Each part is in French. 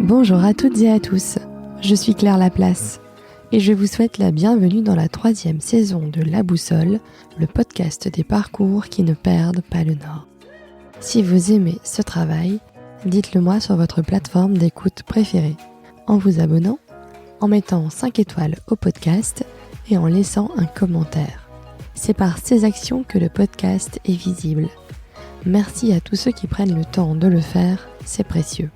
Bonjour à toutes et à tous, je suis Claire Laplace et je vous souhaite la bienvenue dans la 3e saison de La Boussole, le podcast des parcours qui ne perdent pas le nord. Si vous aimez ce travail, dites-le moi sur votre plateforme d'écoute préférée, en vous abonnant, en mettant 5 étoiles au podcast et en laissant un commentaire. C'est par ces actions que le podcast est visible. Merci à tous ceux qui prennent le temps de le faire, c'est précieux.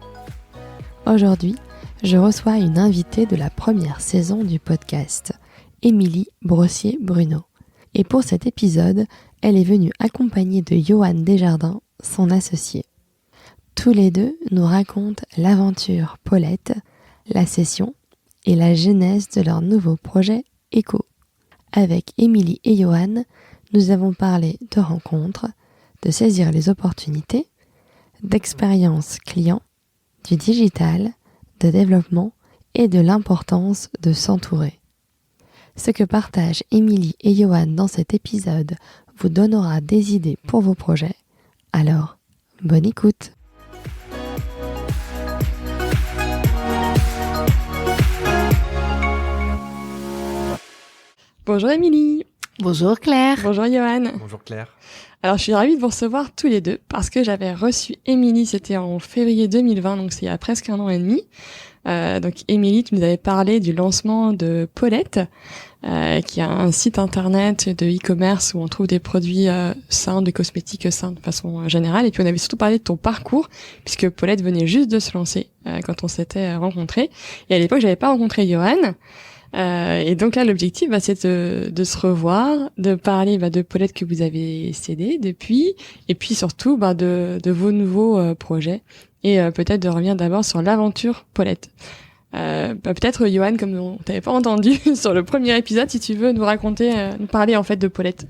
Aujourd'hui, je reçois une invitée de la première saison du podcast, Émilie Brossier-Bruno. Et pour cet épisode, elle est venue accompagnée de Johan Desjardins, son associé. Tous les deux nous racontent l'aventure Paulette, la session et la genèse de leur nouveau projet Éco. Avec Émilie et Johan, nous avons parlé de rencontres, de saisir les opportunités, d'expérience client, du digital, de développement et de l'importance de s'entourer. Ce que partagent Émilie et Johan dans cet épisode vous donnera des idées pour vos projets. Alors, bonne écoute! Bonjour Émilie. Bonjour Claire. Bonjour Johan. Bonjour Claire. Alors je suis ravie de vous recevoir tous les deux parce que j'avais reçu Émilie, c'était en février 2020, donc c'est il y a presque 1 an et demi. Donc Émilie, tu nous avais parlé du lancement de Paulette, qui a un site internet de e-commerce où on trouve des produits sains, des cosmétiques sains de façon générale. Et puis on avait surtout parlé de ton parcours, puisque Paulette venait juste de se lancer quand on s'était rencontrés. Et à l'époque, j'avais pas rencontré Johan. Et donc là, l'objectif, c'est de se revoir, de parler de Paulette que vous avez cédé depuis, et puis surtout de vos nouveaux projets, et peut-être de revenir d'abord sur l'aventure Paulette. Peut-être Johan, comme on t'avait pas entendu sur le premier épisode, si tu veux nous raconter, nous parler en fait de Paulette.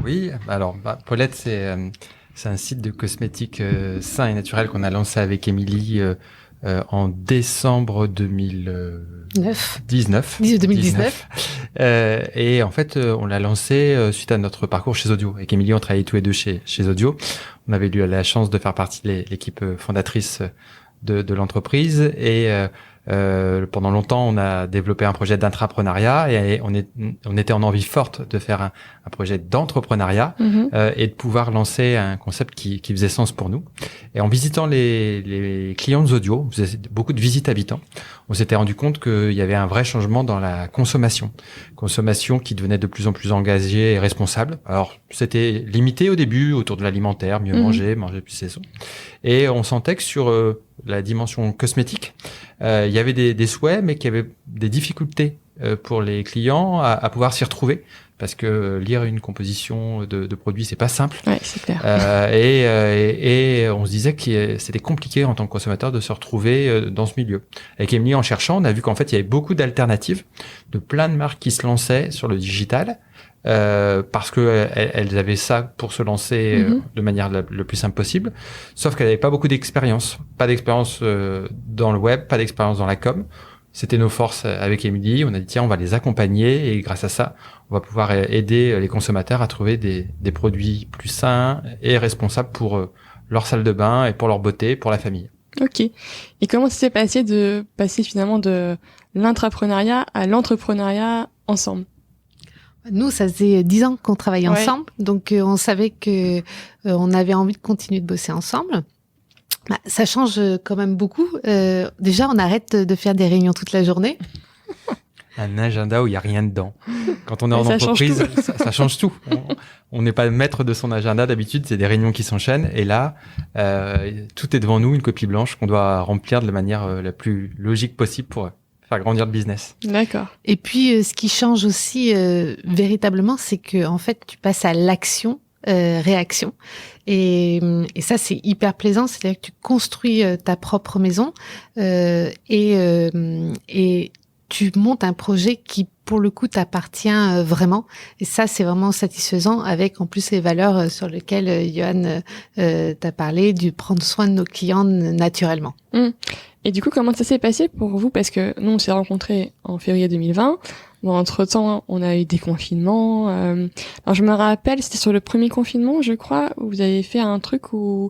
Oui, alors Paulette, c'est un site de cosmétiques sains et naturels qu'on a lancé avec Émilie en décembre 2019. Et en fait, on l'a lancé suite à notre parcours chez Audio. Avec Émilie, on travaillait tous les deux chez Audio. On avait eu la chance de faire partie de l'équipe fondatrice de l'entreprise. Et pendant longtemps, on a développé un projet d'intrapreneuriat et on était en envie forte de faire un projet d'entrepreneuriat et de pouvoir lancer un concept qui faisait sens pour nous. Et en visitant les clients d'Audio, on faisait beaucoup de visites habitants, on s'était rendu compte qu'il y avait un vrai changement dans la consommation qui devenait de plus en plus engagée et responsable. Alors, c'était limité au début autour de l'alimentaire, mieux manger plus saison. Et on sentait que sur la dimension cosmétique, il y avait des souhaits, mais qu'il y avait des difficultés pour les clients à pouvoir s'y retrouver, parce que lire une composition de produits, c'est pas simple. Ouais, c'est clair. Et on se disait que c'était compliqué en tant que consommateur de se retrouver dans ce milieu. Avec Émilie, en cherchant, on a vu qu'en fait, il y avait beaucoup d'alternatives, de plein de marques qui se lançaient sur le digital, parce que elles avaient ça pour se lancer de manière le plus simple possible, sauf qu'elles n'avaient pas beaucoup d'expérience, pas d'expérience dans le web, pas d'expérience dans la com. C'était nos forces avec Émilie. On a dit tiens, on va les accompagner et grâce à ça, on va pouvoir aider les consommateurs à trouver des produits plus sains et responsables pour leur salle de bain et pour leur beauté, pour la famille. Ok. Et comment ça s'est passé de passer finalement de l'intrapreneuriat à l'entrepreneuriat ensemble? Nous, ça faisait 10 ans qu'on travaillait ensemble, donc on savait que on avait envie de continuer de bosser ensemble. Ça change quand même beaucoup. Déjà, on arrête de faire des réunions toute la journée. Un agenda où il n'y a rien dedans. Quand on est en entreprise, ça change tout. On n'est pas maître de son agenda. D'habitude, c'est des réunions qui s'enchaînent. Et là, tout est devant nous, une copie blanche qu'on doit remplir de la manière la plus logique possible pour faire grandir le business. D'accord. Et puis, ce qui change aussi véritablement, c'est que en fait, tu passes à l'action. Réaction et ça c'est hyper plaisant, c'est-à-dire que tu construis ta propre maison et tu montes un projet qui pour le coup t'appartient vraiment, et ça c'est vraiment satisfaisant, avec en plus les valeurs sur lesquelles Johan t'a parlé, du prendre soin de nos clients naturellement. Et du coup, comment ça s'est passé pour vous? Parce que nous on s'est rencontrés en février 2020. Bon, entre-temps, on a eu des confinements. Alors, je me rappelle, c'était sur le premier confinement, je crois, où vous avez fait un truc où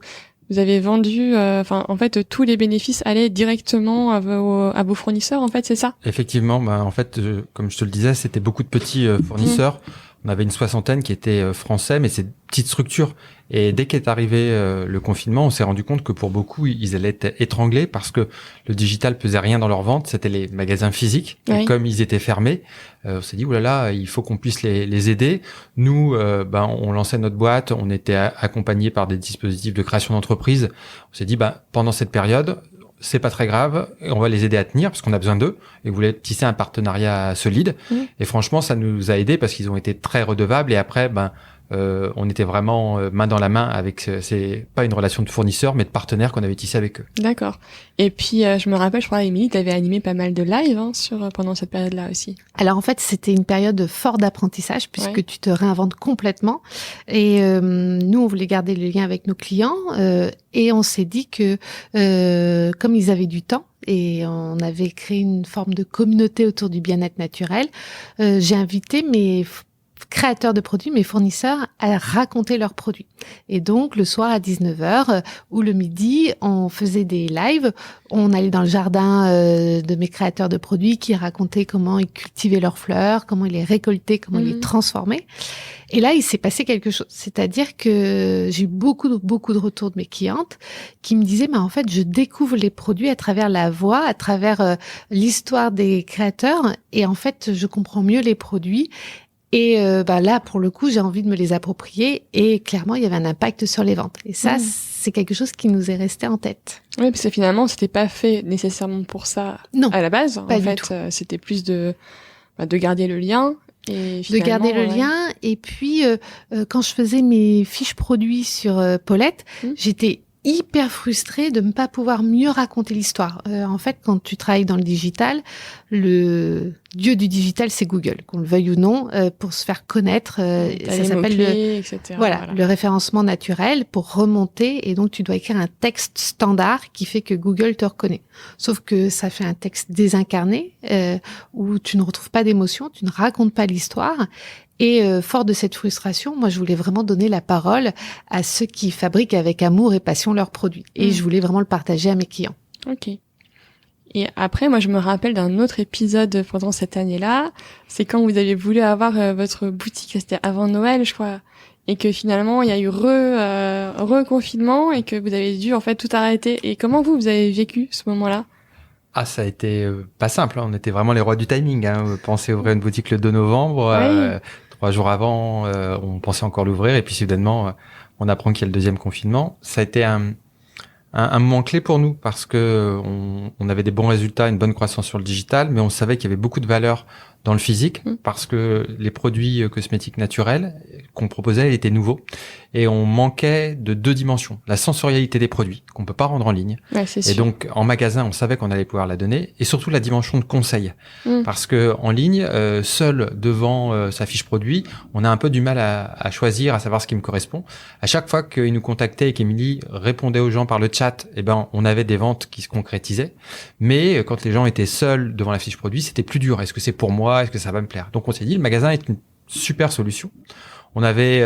vous avez vendu, en fait, tous les bénéfices allaient directement à vos fournisseurs, en fait, c'est ça? Effectivement, en fait, comme je te le disais, c'était beaucoup de petits fournisseurs. On avait une 60aine qui étaient français, mais c'est une petite structure. Et dès qu'est arrivé le confinement, on s'est rendu compte que pour beaucoup, ils allaient être étranglés parce que le digital pesait rien dans leur vente. C'était les magasins physiques. Et comme ils étaient fermés, on s'est dit, oulala, il faut qu'on puisse les aider. Nous, on lançait notre boîte. On était accompagnés par des dispositifs de création d'entreprise. On s'est dit, pendant cette période, c'est pas très grave, on va les aider à tenir parce qu'on a besoin d'eux et vous voulez tisser un partenariat solide. Et franchement, ça nous a aidés parce qu'ils ont été très redevables et après, on était vraiment main dans la main avec, c'est pas une relation de fournisseur, mais de partenaire qu'on avait tissé avec eux. D'accord. Et puis, je me rappelle, je crois, Émilie, tu avais animé pas mal de lives pendant cette période-là aussi. Alors en fait, c'était une période forte d'apprentissage puisque tu te réinventes complètement. Et nous, on voulait garder le lien avec nos clients et on s'est dit que comme ils avaient du temps, et on avait créé une forme de communauté autour du bien-être naturel, j'ai invité mes créateurs de produits, mes fournisseurs, à raconter leurs produits. Et donc, le soir à 19h ou le midi, on faisait des lives. On allait dans le jardin de mes créateurs de produits qui racontaient comment ils cultivaient leurs fleurs, comment ils les récoltaient, comment ils les transformaient. Et là, il s'est passé quelque chose. C'est-à-dire que j'ai eu beaucoup de retours de mes clientes qui me disaient, en fait, je découvre les produits à travers la voix, à travers l'histoire des créateurs. Et en fait, je comprends mieux les produits. Et là, pour le coup, j'ai envie de me les approprier. Et clairement, il y avait un impact sur les ventes. Et ça, c'est quelque chose qui nous est resté en tête. Oui, parce que finalement, c'était pas fait nécessairement pour ça à la base. Pas en du fait, tout. C'était plus de garder le lien. Et de garder le lien. Et puis, quand je faisais mes fiches produits sur Paulette, j'étais hyper frustrée de ne pas pouvoir mieux raconter l'histoire. En fait, quand tu travailles dans le digital, le dieu du digital, c'est Google, qu'on le veuille ou non, pour se faire connaître. Ça s'appelle le référencement naturel pour remonter. Et donc, tu dois écrire un texte standard qui fait que Google te reconnaît. Sauf que ça fait un texte désincarné où tu ne retrouves pas d'émotion, tu ne racontes pas l'histoire. Et fort de cette frustration, moi, je voulais vraiment donner la parole à ceux qui fabriquent avec amour et passion leurs produits. Et je voulais vraiment le partager à mes clients. Ok. Et après, moi, je me rappelle d'un autre épisode pendant cette année-là. C'est quand vous avez voulu avoir votre boutique, c'était avant Noël, je crois. Et que finalement, il y a eu reconfinement et que vous avez dû en fait tout arrêter. Et comment vous avez vécu ce moment-là? Ah, ça a été pas simple. On était vraiment les rois du timing. On pensait ouvrir une boutique le 2 novembre. 3 jours avant, on pensait encore l'ouvrir. Et puis soudainement, on apprend qu'il y a le deuxième confinement. Ça a été un moment clé pour nous parce que on avait des bons résultats, une bonne croissance sur le digital, mais on savait qu'il y avait beaucoup de valeur dans le physique parce que les produits cosmétiques naturels qu'on proposait étaient nouveaux et on manquait de 2 dimensions. La sensorialité des produits qu'on peut pas rendre en ligne. Ouais, c'est sûr. Et donc, en magasin, on savait qu'on allait pouvoir la donner et surtout la dimension de conseil. Parce que en ligne, seul devant sa fiche produit, on a un peu du mal à choisir, à savoir ce qui me correspond. À chaque fois qu'ils nous contactaient et qu'Émilie répondait aux gens par le chat, on avait des ventes qui se concrétisaient. Mais quand les gens étaient seuls devant la fiche produit, c'était plus dur. Est-ce que c'est pour moi? Est-ce que ça va me plaire? Donc on s'est dit, le magasin est une super solution. On avait,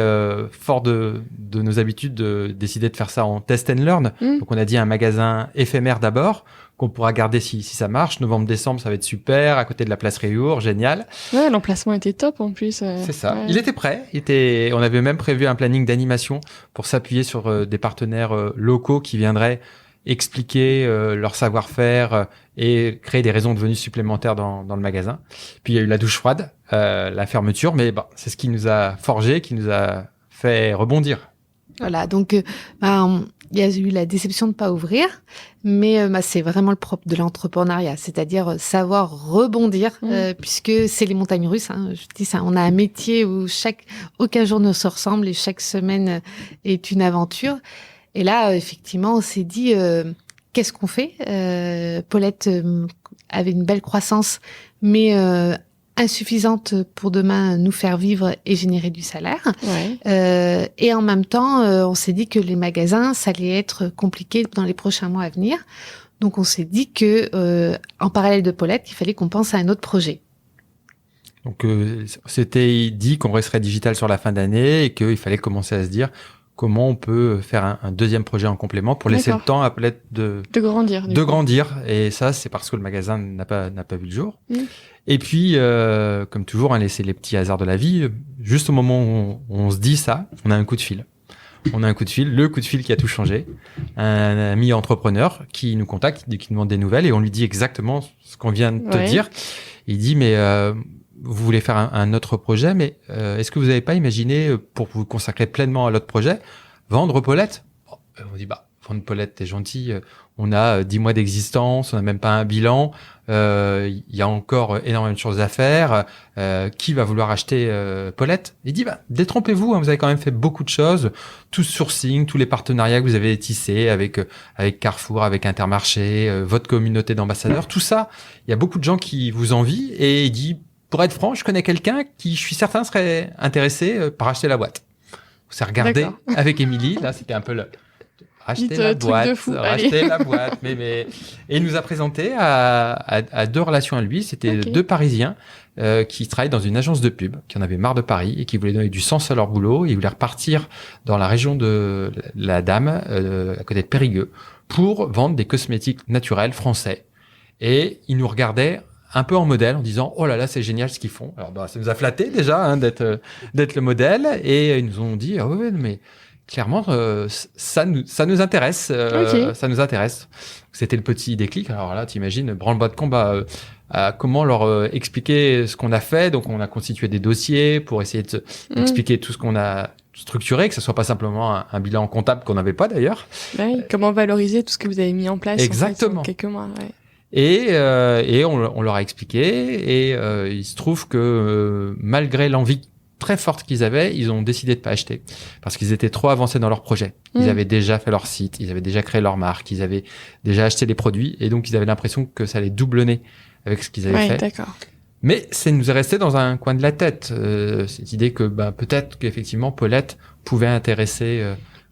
fort de nos habitudes, décidé de faire ça en test and learn. Donc on a dit un magasin éphémère d'abord, qu'on pourra garder si ça marche. Novembre-décembre, ça va être super, à côté de la place Réour, génial. Ouais, l'emplacement était top en plus. C'est ça. Ouais. Il était prêt. On avait même prévu un planning d'animation pour s'appuyer sur des partenaires locaux qui viendraient expliquer leur savoir-faire et créer des raisons de venue supplémentaires dans le magasin. Puis il y a eu la douche froide, la fermeture, mais c'est ce qui nous a forgé, qui nous a fait rebondir. Voilà, donc il y a eu la déception de pas ouvrir, mais c'est vraiment le propre de l'entrepreneuriat, c'est-à-dire savoir rebondir, puisque c'est les montagnes russes. Je dis ça, on a un métier où aucun jour ne se ressemble et chaque semaine est une aventure. Et là, effectivement, on s'est dit, qu'est-ce qu'on fait? Paulette avait une belle croissance, mais insuffisante pour demain nous faire vivre et générer du salaire. Ouais. Et en même temps, on s'est dit que les magasins, ça allait être compliqué dans les prochains mois à venir. Donc, on s'est dit que, en parallèle de Paulette, il fallait qu'on pense à un autre projet. Donc, c'était dit qu'on resterait digital sur la fin d'année et qu'il fallait commencer à se dire comment on peut faire un deuxième projet en complément pour laisser le temps à Paulette de grandir. Et ça, c'est parce que le magasin n'a pas vu le jour. Et puis, comme toujours, laisser les petits hasards de la vie. Juste au moment où on se dit ça, on a un coup de fil. Le coup de fil qui a tout changé. Un ami entrepreneur qui nous contacte, qui nous demande des nouvelles et on lui dit exactement ce qu'on vient de te dire. Il dit, mais vous voulez faire un autre projet, mais est-ce que vous n'avez pas imaginé, pour vous consacrer pleinement à l'autre projet, vendre Paulette? On dit, vendre Paulette, t'es gentil. On a 10 mois d'existence, on n'a même pas un bilan. Il y a encore énormément de choses à faire. Qui va vouloir acheter Paulette? Il dit, détrompez-vous, vous avez quand même fait beaucoup de choses. Tout ce sourcing, tous les partenariats que vous avez tissés avec Carrefour, avec Intermarché, votre communauté d'ambassadeurs, tout ça, il y a beaucoup de gens qui vous envient. Et il dit, pour être franc, je connais quelqu'un qui, je suis certain, serait intéressé par acheter la boîte. On s'est regardé avec Émilie. Là, c'était un peu racheter la boîte, mais et il nous a présenté à 2 relations à lui. C'était 2 Parisiens qui travaillent dans une agence de pub, qui en avaient marre de Paris et qui voulaient donner du sens à leur boulot. Ils voulaient repartir dans la région de la Dame, à côté de Périgueux, pour vendre des cosmétiques naturels français. Et ils nous regardaient un peu en modèle en disant oh là là, c'est génial ce qu'ils font. Alors ça nous a flatté déjà d'être le modèle, et ils nous ont dit oui, mais clairement, ça nous intéresse. Ça nous intéresse. C'était le petit déclic. Alors là, t'imagines, branle-bas de combat. Comment leur expliquer ce qu'on a fait. Donc, on a constitué des dossiers pour essayer d'expliquer tout ce qu'on a structuré, que ce soit pas simplement un bilan comptable qu'on n'avait pas d'ailleurs. Oui, comment valoriser tout ce que vous avez mis en place. Exactement. En quelques mois. Ouais. Et on leur a expliqué. Et il se trouve que malgré l'envie très forte qu'ils avaient, ils ont décidé de pas acheter parce qu'ils étaient trop avancés dans leur projet. Ils avaient déjà fait leur site, ils avaient déjà créé leur marque, ils avaient déjà acheté les produits, et donc ils avaient l'impression que ça allait doublonner avec ce qu'ils avaient fait. D'accord. Mais ça nous est resté dans un coin de la tête, cette idée que peut-être qu'effectivement Paulette pouvait intéresser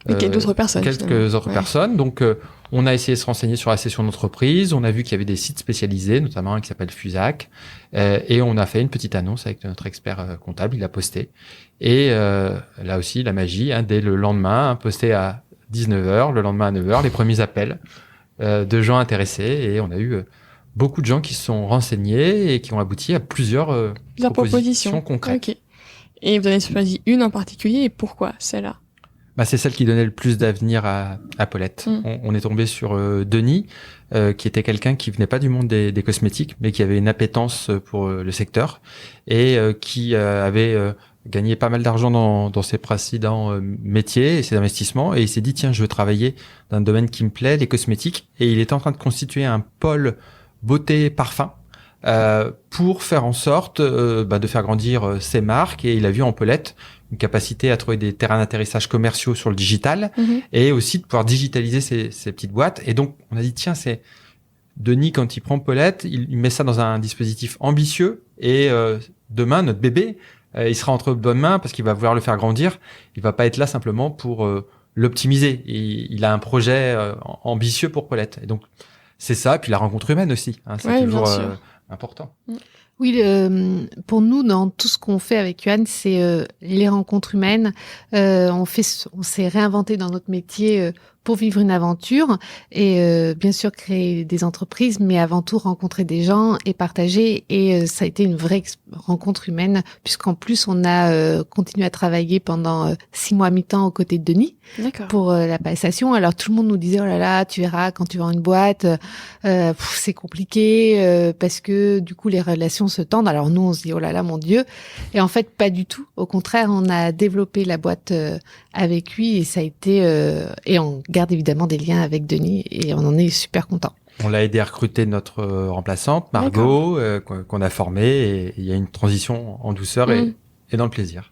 d'autres personnes, quelques autres personnes. Donc on a essayé de se renseigner sur la session d'entreprise, on a vu qu'il y avait des sites spécialisés, notamment un qui s'appelle Fusac, et on a fait une petite annonce avec notre expert comptable, il a posté. Et là aussi, la magie, dès le lendemain, posté à 19h, le lendemain à 9h, les premiers appels de gens intéressés, et on a eu beaucoup de gens qui se sont renseignés et qui ont abouti à plusieurs propositions concrètes. Okay. Et vous en avez choisi une en particulier, et pourquoi celle-là? C'est celle qui donnait le plus d'avenir à Paulette. On est tombé sur Denis, qui était quelqu'un qui venait pas du monde des cosmétiques, mais qui avait une appétence pour le secteur, et qui avait gagné pas mal d'argent dans ses précédents métiers et ses investissements, et il s'est dit tiens, je veux travailler dans un domaine qui me plaît, les cosmétiques, et il était en train de constituer un pôle beauté parfum pour faire en sorte de faire grandir ses marques, et il a vu en Paulette une capacité à trouver des terrains d'atterrissage commerciaux sur le digital, et aussi de pouvoir digitaliser ces petites boîtes. Et donc, on a dit, tiens, c'est Denis, quand il prend Paulette, il met ça dans un dispositif ambitieux, et demain, notre bébé, il sera entre bonnes mains parce qu'il va vouloir le faire grandir. Il va pas être là simplement pour l'optimiser. Il a un projet ambitieux pour Paulette. Et donc, c'est ça. Puis la rencontre humaine aussi. C'est toujours important. Oui, pour nous, dans tout ce qu'on fait avec Yoann, c'est les rencontres humaines. On s'est réinventé dans notre métier pour vivre une aventure, et bien sûr créer des entreprises, mais avant tout rencontrer des gens et partager. Et ça a été une vraie rencontre humaine, puisqu'en plus on a continué à travailler pendant 6 mois à mi-temps aux côtés de Denis. D'accord. Pour la passation. Alors tout le monde nous disait oh là là, tu verras quand tu vends une boîte, c'est compliqué parce que du coup les relations se tendent. Alors nous on se dit oh là là mon Dieu, et en fait pas du tout. Au contraire, on a développé la boîte avec lui, et ça a été et on garde évidemment des liens avec Denis, et on en est super content. On l'a aidé à recruter notre remplaçante Margot, qu'on a formée, et il y a une transition en douceur et dans le plaisir.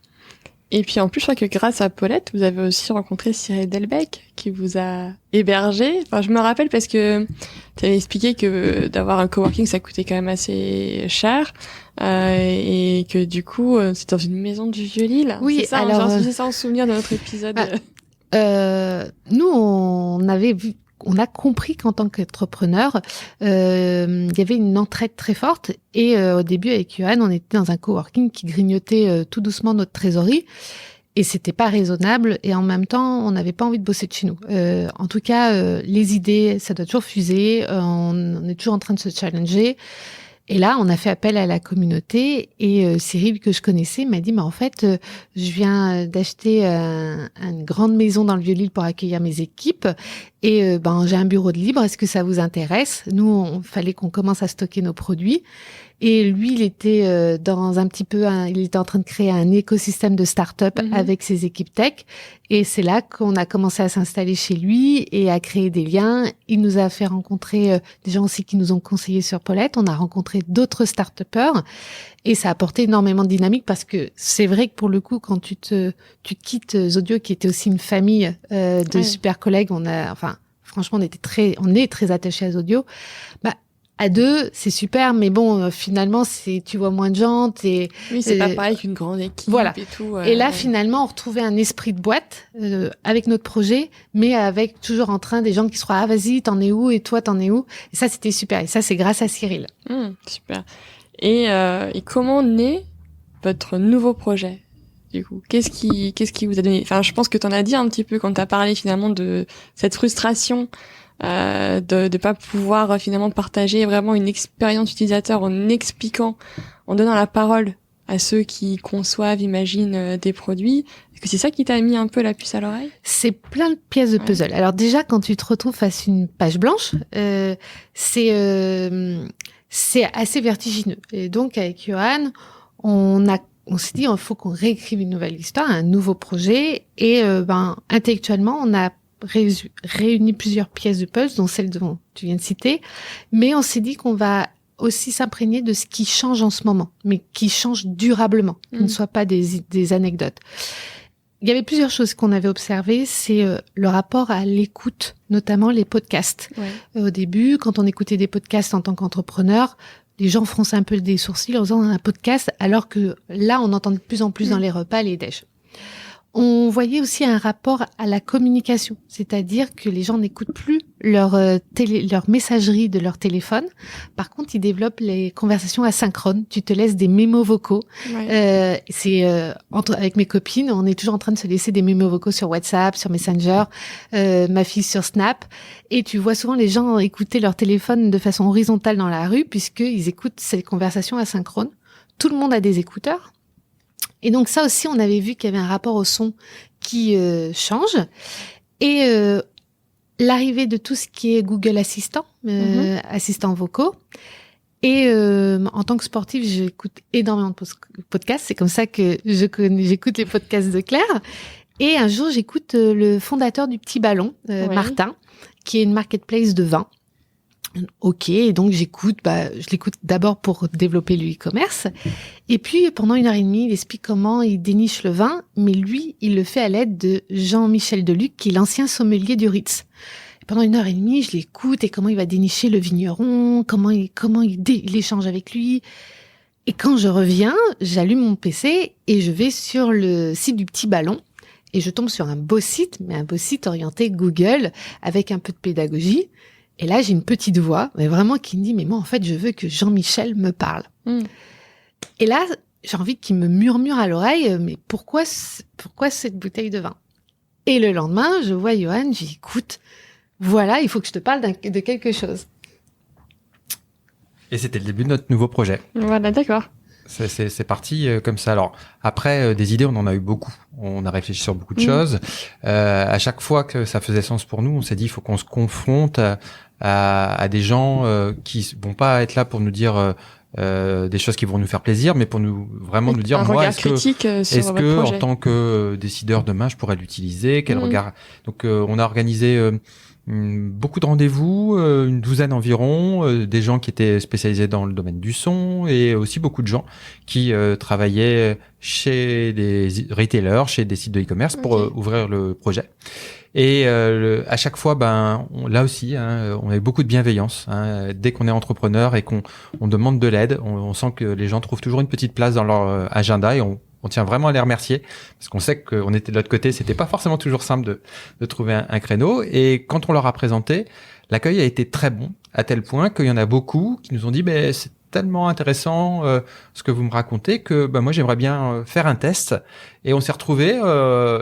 Et puis en plus, je crois que grâce à Paulette, vous avez aussi rencontré Cyril Delbecq, qui vous a hébergé. Enfin, je me rappelle parce que tu avais expliqué que d'avoir un coworking, ça coûtait quand même assez cher, et que du coup, c'est dans une maison du Vieux-Lille. Oui, c'est ça, alors j'ai ça en souvenir de notre épisode. Nous, on a compris qu'en tant qu'entrepreneur, il y avait une entraide très forte, et au début avec Yoann, on était dans un coworking qui grignotait tout doucement notre trésorerie, Et c'était pas raisonnable, et en même temps, on n'avait pas envie de bosser de chez nous. En tout cas, les idées, ça doit toujours fuser. On est toujours en train de se challenger. Et là, on a fait appel à la communauté, et Cyril, que je connaissais, m'a dit, mais en fait, je viens d'acheter une grande maison dans le Vieux-Lille pour accueillir mes équipes, et j'ai un bureau de libre, est-ce que ça vous intéresse? Nous, fallait qu'on commence à stocker nos produits. Et lui, il était il était en train de créer un écosystème de start-up avec ses équipes tech. Et c'est là qu'on a commencé à s'installer chez lui et à créer des liens. Il nous a fait rencontrer des gens aussi qui nous ont conseillé sur Paulette. On a rencontré d'autres start-upers et ça a apporté énormément de dynamique parce que c'est vrai que pour le coup, quand tu quittes Zodio, qui était aussi une famille de super collègues, franchement, on est très attachés à Zodio. À deux, c'est super, mais bon, finalement, tu vois moins de gens. Oui, c'est pas pareil qu'une grande équipe et tout. Et là, finalement, on retrouvait un esprit de boîte avec notre projet, mais avec toujours en train des gens qui se croient, ah, vas-y, t'en es où? Et toi, t'en es où? Et ça, c'était super. Et ça, c'est grâce à Cyril. Super. Et comment naît votre nouveau projet? Du coup, qu'est-ce qui vous a donné? Enfin, je pense que t'en as dit un petit peu quand t'as parlé finalement de cette frustration de pas pouvoir finalement partager vraiment une expérience utilisateur en expliquant, en donnant la parole à ceux qui conçoivent, imaginent des produits. Est-ce que c'est ça qui t'a mis un peu la puce à l'oreille? C'est plein de pièces de puzzle. Alors déjà, quand tu te retrouves face à une page blanche, c'est assez vertigineux. Et donc avec Johan, on s'est dit, il faut qu'on réécrive une nouvelle histoire, un nouveau projet. Et intellectuellement, on a réuni plusieurs pièces de puzzle, dont celle dont tu viens de citer, mais on s'est dit qu'on va aussi s'imprégner de ce qui change en ce moment, mais qui change durablement, qui ne soit pas des anecdotes. Il y avait plusieurs choses qu'on avait observées, c'est le rapport à l'écoute, notamment les podcasts. Au début, quand on écoutait des podcasts en tant qu'entrepreneur, les gens fronçaient un peu des sourcils en faisant un podcast, alors que là, on entend de plus en plus dans les repas, les déj. On voyait aussi un rapport à la communication, c'est-à-dire que les gens n'écoutent plus leur messagerie de leur téléphone. Par contre, ils développent les conversations asynchrones. Tu te laisses des mémos vocaux. Avec mes copines, on est toujours en train de se laisser des mémos vocaux sur WhatsApp, sur Messenger, ma fille sur Snap. Et tu vois souvent les gens écouter leur téléphone de façon horizontale dans la rue puisqu'ils écoutent ces conversations asynchrones. Tout le monde a des écouteurs. Et donc ça aussi, on avait vu qu'il y avait un rapport au son qui change. Et l'arrivée de tout ce qui est Google Assistant, assistants vocaux. Et en tant que sportive, j'écoute énormément de podcasts. C'est comme ça que j'écoute les podcasts de Claire. Et un jour, j'écoute le fondateur du Petit Ballon, Martin, qui est une marketplace de vin. Ok, et donc je l'écoute d'abord pour développer le e-commerce, et puis pendant 1h30, il explique comment il déniche le vin, mais lui, il le fait à l'aide de Jean-Michel Deluc, qui est l'ancien sommelier du Ritz. Et pendant 1h30, je l'écoute, et comment il va dénicher le vigneron, comment il échange avec lui. Et quand je reviens, j'allume mon PC, et je vais sur le site du Petit Ballon, et je tombe sur un beau site, mais un beau site orienté Google, avec un peu de pédagogie. Et là, j'ai une petite voix, mais vraiment qui me dit, mais moi, en fait, je veux que Jean-Michel me parle. Et là, j'ai envie qu'il me murmure à l'oreille, mais pourquoi cette bouteille de vin? Et le lendemain, je vois Johan, j'écoute, voilà, il faut que je te parle de quelque chose. Et c'était le début de notre nouveau projet. Voilà, d'accord. C'est parti comme ça. Alors après, des idées, on en a eu beaucoup. On a réfléchi sur beaucoup de choses. À chaque fois que ça faisait sens pour nous, on s'est dit il faut qu'on se confronte à des gens qui vont pas être là pour nous dire des choses qui vont nous faire plaisir, mais pour nous dire moi est-ce que en tant que décideur demain je pourrais l'utiliser, quel regard. Donc on a organisé beaucoup de rendez-vous, une douzaine environ, des gens qui étaient spécialisés dans le domaine du son et aussi beaucoup de gens qui travaillaient chez des retailers, chez des sites de e-commerce pour ouvrir le projet. Et à chaque fois, là aussi, on avait beaucoup de bienveillance. Dès qu'on est entrepreneur et qu'on demande de l'aide, on sent que les gens trouvent toujours une petite place dans leur agenda et on tient vraiment à les remercier parce qu'on sait qu'on était de l'autre côté. C'était pas forcément toujours simple de trouver un créneau. Et quand on leur a présenté, l'accueil a été très bon à tel point qu'il y en a beaucoup qui nous ont dit tellement intéressant ce que vous me racontez que moi j'aimerais bien faire un test. Et on s'est retrouvé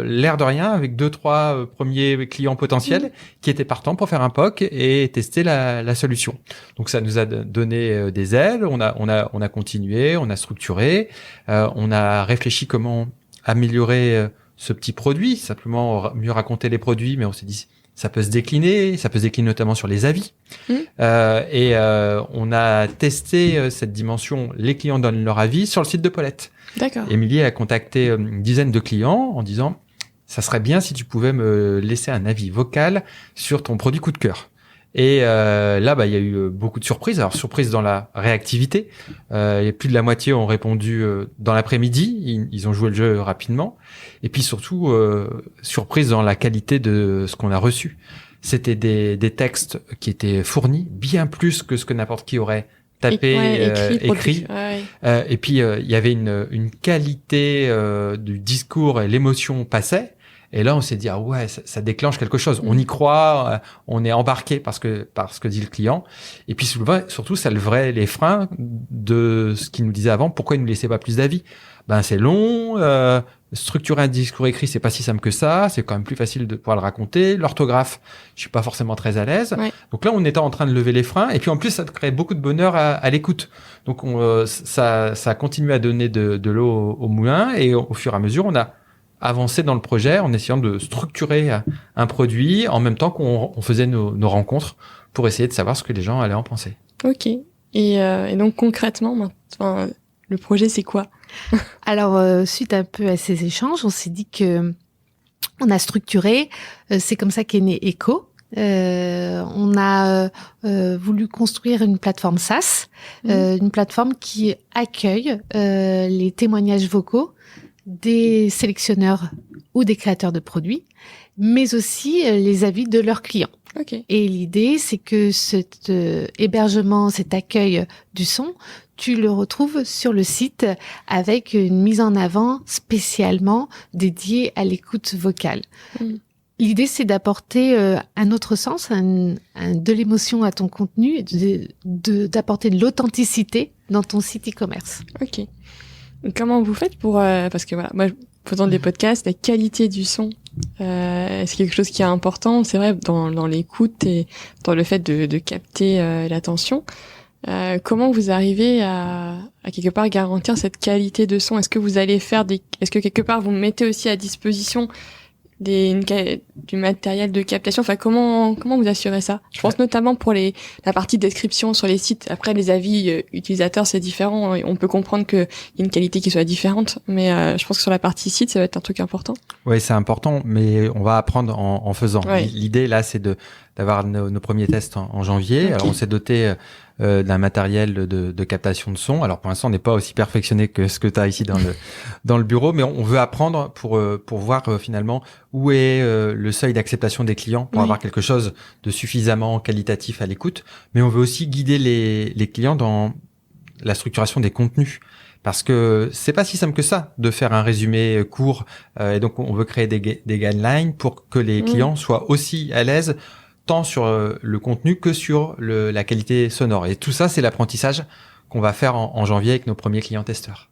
l'air de rien avec 2-3 premiers clients potentiels qui étaient partants pour faire un POC et tester la solution. Donc ça nous a donné des ailes. On a continué, on a structuré, on a réfléchi comment améliorer ce petit produit, simplement mieux raconter les produits, mais on s'est dit ça peut se décliner notamment sur les avis. On a testé cette dimension, les clients donnent leur avis sur le site de Paulette. D'accord. Émilie a contacté une dizaine de clients en disant ça serait bien si tu pouvais me laisser un avis vocal sur ton produit coup de cœur. Et là, il y a eu beaucoup de surprises. Alors, surprise dans la réactivité. Plus de la moitié ont répondu dans l'après-midi. Ils ont joué le jeu rapidement. Et puis surtout, surprise dans la qualité de ce qu'on a reçu. C'était des textes qui étaient fournis, bien plus que ce que n'importe qui aurait tapé, écrit. Et puis, il y avait une qualité du discours et l'émotion passait. Et là, on s'est dit, ah ouais, ça déclenche quelque chose. On y croit, on est embarqué parce que dit le client. Et puis, surtout, ça levait les freins de ce qu'il nous disait avant. Pourquoi il nous laissait pas plus d'avis? C'est long, structurer un discours écrit, c'est pas si simple que ça. C'est quand même plus facile de pouvoir le raconter. L'orthographe, je suis pas forcément très à l'aise. Ouais. Donc là, on était en train de lever les freins. Et puis, en plus, ça crée beaucoup de bonheur à l'écoute. Donc, ça a continué à donner de l'eau au moulin. Et au fur et à mesure, on a avancer dans le projet en essayant de structurer un produit en même temps qu'on faisait nos rencontres pour essayer de savoir ce que les gens allaient en penser. Ok. Et donc concrètement, le projet c'est quoi? Alors suite un peu à ces échanges, on s'est dit que on a structuré. C'est comme ça qu'est né Echo. On a voulu construire une plateforme SaaS, une plateforme qui accueille les témoignages vocaux des sélectionneurs ou des créateurs de produits, mais aussi les avis de leurs clients. Okay. Et l'idée, c'est que cet hébergement, cet accueil du son, tu le retrouves sur le site avec une mise en avant spécialement dédiée à l'écoute vocale. L'idée, c'est d'apporter un autre sens, de l'émotion à ton contenu, et d'apporter de l'authenticité dans ton site e-commerce. Ok. Comment vous faites pour parce que voilà, moi faisant des podcasts, la qualité du son c'est quelque chose qui est important, c'est vrai dans l'écoute et dans le fait de capter l'attention. Comment vous arrivez à quelque part garantir cette qualité de son? Est-ce que vous allez est-ce que quelque part vous mettez aussi à disposition du matériel de captation? Enfin, comment vous assurez ça? Je pense notamment pour la partie description sur les sites. Après, les avis utilisateurs, c'est différent. On peut comprendre qu'il y a une qualité qui soit différente. Mais je pense que sur la partie site, ça va être un truc important. Oui, c'est important, mais on va apprendre en faisant. Ouais. L'idée, là, c'est d'avoir nos premiers tests en janvier. Okay. Alors, on s'est doté d'un matériel de captation de son. Alors, pour l'instant, on n'est pas aussi perfectionné que ce que tu as ici dans le bureau, mais on veut apprendre pour voir finalement où est le seuil d'acceptation des clients pour avoir quelque chose de suffisamment qualitatif à l'écoute. Mais on veut aussi guider les clients dans la structuration des contenus. Parce que c'est pas si simple que ça de faire un résumé court. Et donc, on veut créer des guidelines pour que les clients soient aussi à l'aise tant sur le contenu que sur la qualité sonore. Et tout ça, c'est l'apprentissage qu'on va faire en janvier avec nos premiers clients testeurs.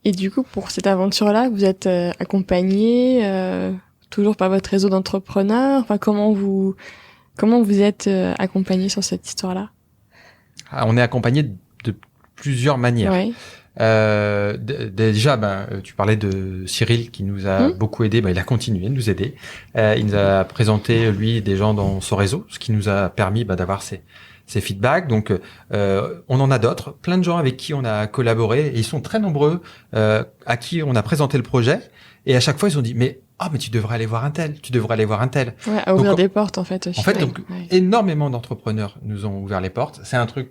Et du coup, pour cette aventure-là, vous êtes accompagné toujours par votre réseau d'entrepreneurs. Enfin, comment vous êtes accompagné sur cette histoire-là? On est accompagné de plusieurs manières. Ouais. Déjà, tu parlais de Cyril qui nous a beaucoup aidé. Il a continué de nous aider. Il nous a présenté lui des gens dans son réseau, ce qui nous a permis d'avoir ces feedbacks. Donc, on en a d'autres, plein de gens avec qui on a collaboré et ils sont très nombreux à qui on a présenté le projet. Et à chaque fois, ils ont dit mais tu devrais aller voir un tel, tu devrais aller voir un tel. Ouais, à ouvrir des portes en fait. Aussi. En fait, énormément d'entrepreneurs nous ont ouvert les portes. C'est un truc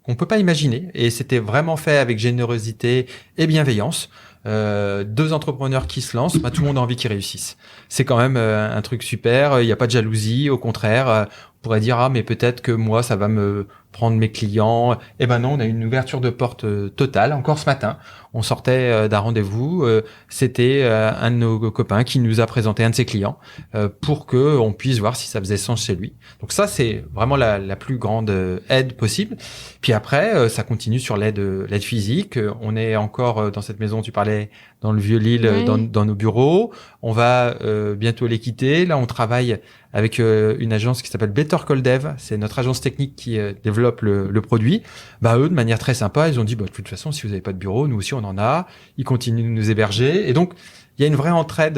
qu'on peut pas imaginer et c'était vraiment fait avec générosité et bienveillance. 2 entrepreneurs qui se lancent, tout le monde a envie qu'ils réussissent. C'est quand même un truc super, il n'y a pas de jalousie, au contraire, on pourrait dire mais peut-être que moi ça va me prendre mes clients. Et ben non, on a eu une ouverture de porte totale. Encore ce matin, on sortait d'un rendez-vous. C'était un de nos copains qui nous a présenté un de ses clients pour que on puisse voir si ça faisait sens chez lui. Donc ça, c'est vraiment la plus grande aide possible. Puis après, ça continue sur l'aide physique. On est encore dans cette maison, tu parlais, dans le Vieux-Lille, Oui. dans nos bureaux. On va bientôt les quitter. Là, on travaille avec une agence qui s'appelle Better Call Dev. C'est notre agence technique qui développe le produit. Bah eux, de manière très sympa, ils ont dit, bah, de toute façon, si vous n'avez pas de bureau, nous aussi on en a. Ils continuent de nous héberger. Et donc, il y a une vraie entraide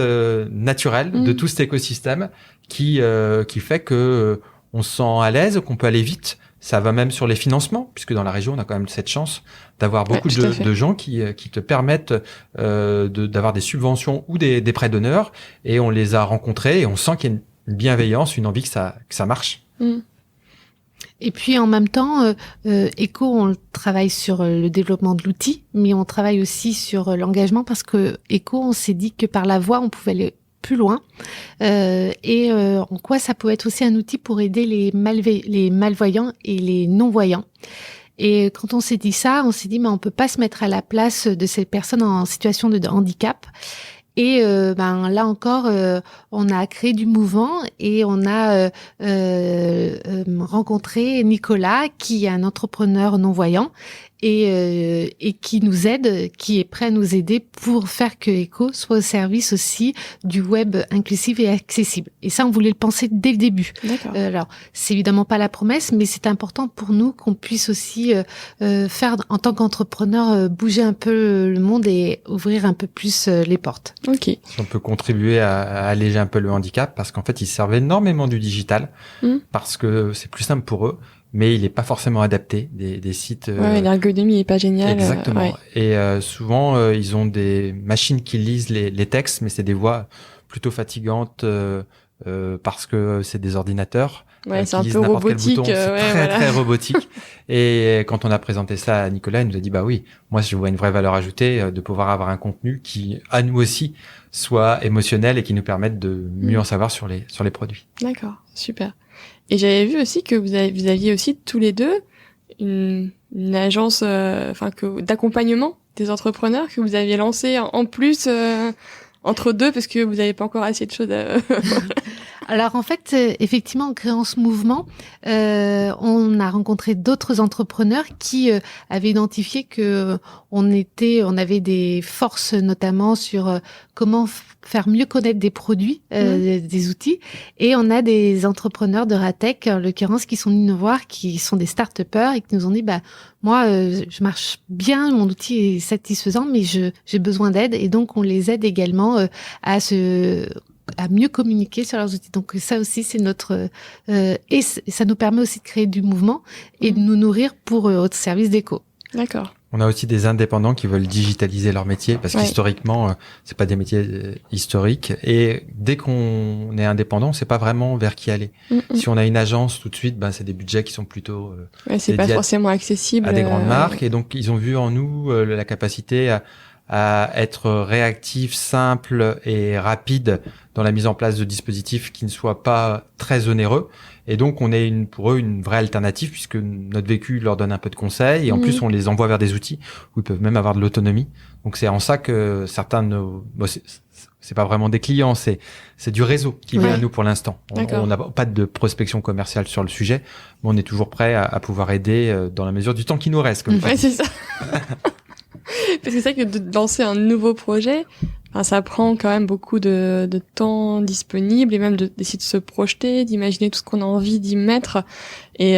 naturelle de tout cet écosystème qui fait que on se sent à l'aise, qu'on peut aller vite. Ça va même sur les financements, puisque dans la région, on a quand même cette chance d'avoir beaucoup de gens qui te permettent d'avoir des subventions ou des prêts d'honneur. Et on les a rencontrés et on sent qu'il y a une bienveillance, une envie que ça marche. Et puis en même temps, Eco, on travaille sur le développement de l'outil, mais on travaille aussi sur l'engagement parce que Eco, on s'est dit que par la voix, on pouvait aller plus loin. En quoi ça peut être aussi un outil pour aider les malvoyants et les non-voyants. Et quand on s'est dit ça, on s'est dit, mais on peut pas se mettre à la place de ces personnes en situation de handicap. Et là encore, on a créé du mouvement et on a rencontré Nicolas, qui est un entrepreneur non-voyant et qui nous aide, qui est prêt à nous aider pour faire que Eco soit au service aussi du web inclusif et accessible. Et ça, on voulait le penser dès le début. D'accord. Alors, c'est évidemment pas la promesse, mais c'est important pour nous qu'on puisse aussi faire, en tant qu'entrepreneur, bouger un peu le monde et ouvrir un peu plus les portes. Ok. Si on peut contribuer à alléger un peu le handicap, parce qu'en fait, ils servent énormément du digital, parce que c'est plus simple pour eux, mais il n'est pas forcément adapté. Des sites... Ouais, l'ergonomie est pas géniale. Exactement. Ouais. Et souvent, ils ont des machines qui lisent les textes, mais c'est des voix plutôt fatigantes parce que c'est des ordinateurs. Ouais, c'est qui un lisent peu n'importe quel robotique. bouton. C'est très robotique. Et quand on a présenté ça à Nicolas, il nous a dit, bah oui, moi je vois une vraie valeur ajoutée de pouvoir avoir un contenu qui, à nous aussi, soit émotionnel et qui nous permette de mieux en savoir sur les produits. D'accord, super. Et j'avais vu aussi que vous aviez aussi tous les deux une agence d'accompagnement des entrepreneurs que vous aviez lancée en plus entre deux parce que vous n'avez pas encore assez de choses à... Alors en fait, effectivement, en créant ce mouvement, on a rencontré d'autres entrepreneurs qui avaient identifié que on avait des forces, notamment sur comment faire mieux connaître des produits, des outils. Et on a des entrepreneurs de Ratech, en l'occurrence, qui sont venus nous voir, qui sont des start-upers et qui nous ont dit, moi, je marche bien, mon outil est satisfaisant, mais j'ai besoin d'aide. Et donc, on les aide également à mieux communiquer sur leurs outils. Donc ça aussi, c'est notre... et ça nous permet aussi de créer du mouvement et de nous nourrir pour au service d'Eco. D'accord. On a aussi des indépendants qui veulent digitaliser leur métier parce qu'historiquement, c'est pas des métiers historiques. Et dès qu'on est indépendant, on sait pas vraiment vers qui aller. Si on a une agence tout de suite, c'est des budgets qui sont plutôt c'est pas forcément accessible à des grandes marques. Et donc, ils ont vu en nous la capacité à être réactif, simple et rapide dans la mise en place de dispositifs qui ne soient pas très onéreux. Et donc, on est pour eux une vraie alternative puisque notre vécu leur donne un peu de conseils et en plus, on les envoie vers des outils où ils peuvent même avoir de l'autonomie. Donc, c'est en ça que certains de nos... c'est pas vraiment des clients, c'est du réseau qui vient à nous pour l'instant. On n'a pas de prospection commerciale sur le sujet, mais on est toujours prêt à pouvoir aider dans la mesure du temps qui nous reste. Comme c'est ça. Parce que c'est vrai que de lancer un nouveau projet, ça prend quand même beaucoup de temps disponible et même d'essayer de se projeter, d'imaginer tout ce qu'on a envie d'y mettre. Et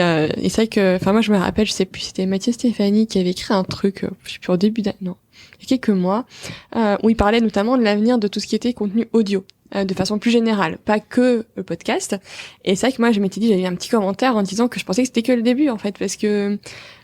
c'est vrai que, moi je me rappelle, je sais plus, c'était Mathieu Stéphanie qui avait écrit un truc, je sais plus, au début d'année, non, il y a quelques mois, où il parlait notamment de l'avenir de tout ce qui était contenu audio. De façon plus générale, pas que le podcast. Et c'est vrai que moi je m'étais dit, j'avais un petit commentaire en disant que je pensais que c'était que le début en fait, parce que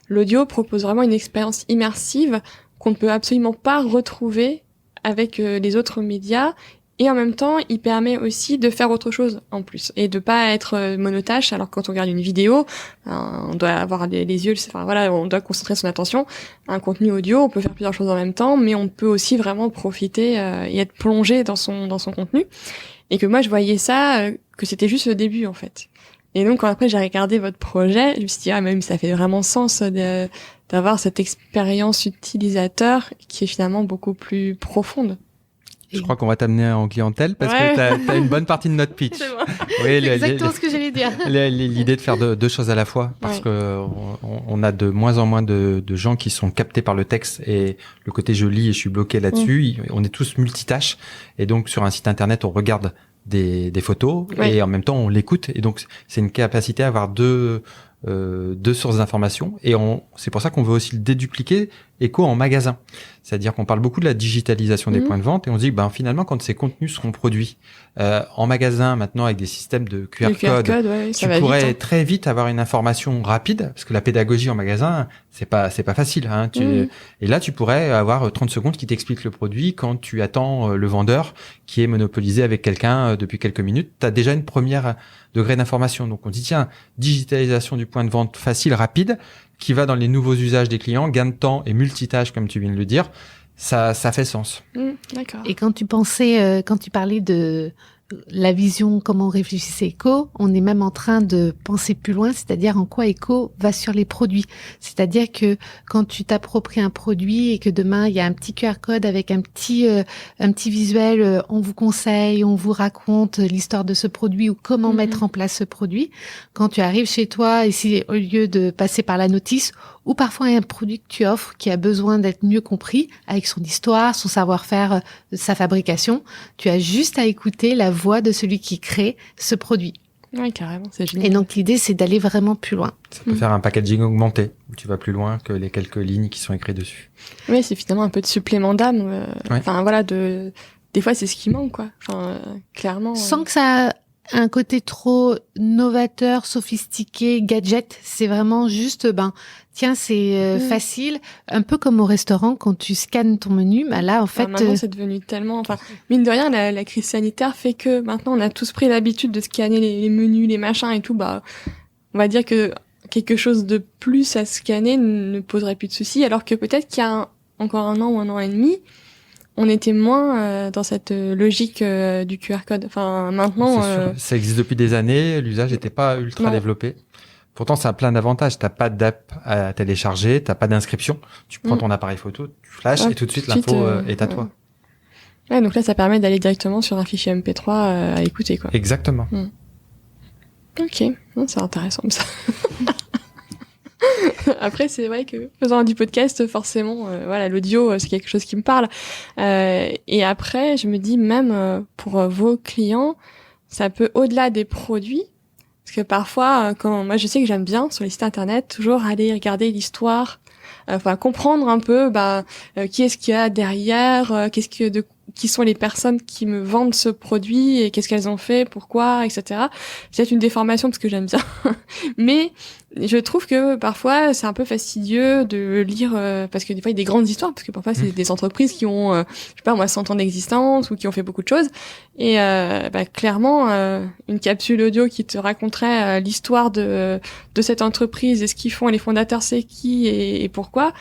l'audio propose vraiment une expérience immersive qu'on ne peut absolument pas retrouver avec les autres médias, et en même temps il permet aussi de faire autre chose en plus et de pas être monotâche. Alors quand on regarde une vidéo, on doit avoir les yeux, on doit concentrer son attention. Un contenu audio, on peut faire plusieurs choses en même temps, mais on peut aussi vraiment profiter et être plongé dans son contenu. Et que moi je voyais ça que c'était juste le début en fait. Et donc, quand après, j'ai regardé votre projet, je me suis dit, même ça fait vraiment sens d'avoir cette expérience utilisateur qui est finalement beaucoup plus profonde. Je crois qu'on va t'amener en clientèle parce que t'as une bonne partie de notre pitch. C'est bon. Oui, C'est exactement ce que j'allais dire. L'idée de faire deux choses à la fois, parce que on a de moins en moins de gens qui sont captés par le texte et le côté je lis et je suis bloqué là-dessus. On est tous multitâches et donc sur un site internet on regarde des photos et en même temps on l'écoute et donc c'est une capacité à avoir deux sources d'informations et c'est pour ça qu'on veut aussi le dédupliquer éco en magasin. C'est-à-dire qu'on parle beaucoup de la digitalisation des points de vente et on se dit finalement quand ces contenus seront produits en magasin maintenant avec des systèmes de QR code, tu pourrais très vite avoir une information rapide parce que la pédagogie en magasin c'est pas facile hein, et là tu pourrais avoir 30 secondes qui t'expliquent le produit quand tu attends le vendeur qui est monopolisé avec quelqu'un depuis quelques minutes, tu as déjà une première degré d'information. Donc on dit tiens, digitalisation du point de vente facile, rapide, qui va dans les nouveaux usages des clients, gain de temps et multitâche comme tu viens de le dire, ça fait sens. D'accord. Et quand tu parlais de la vision, comment on réfléchissait éco, on est même en train de penser plus loin, c'est-à-dire en quoi éco va sur les produits. C'est-à-dire que quand tu t'appropries un produit et que demain il y a un petit QR code avec un petit visuel, on vous conseille, on vous raconte l'histoire de ce produit ou comment mettre en place ce produit. Quand tu arrives chez toi, ici, au lieu de passer par la notice, ou parfois un produit que tu offres qui a besoin d'être mieux compris avec son histoire, son savoir-faire, sa fabrication, tu as juste à écouter la voix de celui qui crée ce produit. Oui, carrément, c'est génial. Et donc l'idée, c'est d'aller vraiment plus loin. Ça peut faire un packaging augmenté, où tu vas plus loin que les quelques lignes qui sont écrites dessus. Oui, c'est finalement un peu de supplément d'âme. Enfin, voilà, des fois, c'est ce qui manque, quoi. Enfin, clairement. Sans que ça a un côté trop novateur, sophistiqué, gadget. C'est vraiment juste, tiens, c'est facile. Un peu comme au restaurant, quand tu scannes ton menu, là, en fait... Maintenant, c'est devenu tellement... Enfin, mine de rien, la crise sanitaire fait que maintenant, on a tous pris l'habitude de scanner les menus, les machins et tout. On va dire que quelque chose de plus à scanner ne poserait plus de soucis, alors que peut-être qu'il y a encore un an ou un an et demi, on était moins dans cette logique du QR code. Enfin, maintenant... Ça existe depuis des années, l'usage n'était pas ultra développé. Pourtant, ça a plein d'avantages. T'as pas d'app à télécharger, t'as pas d'inscription. Tu prends ton appareil photo, tu flashes et tout de suite l'info est à toi. Ouais, donc là, ça permet d'aller directement sur un fichier MP3 à écouter, quoi. Exactement. Ok, c'est intéressant ça. Après, c'est vrai que faisant du podcast, forcément, l'audio, c'est quelque chose qui me parle. Et après, je me dis même pour vos clients, ça peut au-delà des produits, parce que parfois, moi, je sais que j'aime bien sur les sites internet toujours aller regarder l'histoire, comprendre un peu, qui est-ce qu'il y a derrière, qui sont les personnes qui me vendent ce produit et qu'est-ce qu'elles ont fait, pourquoi, etc. C'est peut-être une déformation parce que j'aime bien, mais je trouve que parfois c'est un peu fastidieux de lire parce que des fois il y a des grandes histoires, parce que parfois c'est des entreprises qui ont je sais pas moi 100 ans d'existence ou qui ont fait beaucoup de choses et clairement une capsule audio qui te raconterait l'histoire de cette entreprise et ce qu'ils font et les fondateurs c'est qui et pourquoi,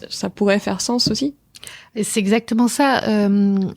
ça pourrait faire sens aussi. C'est exactement ça.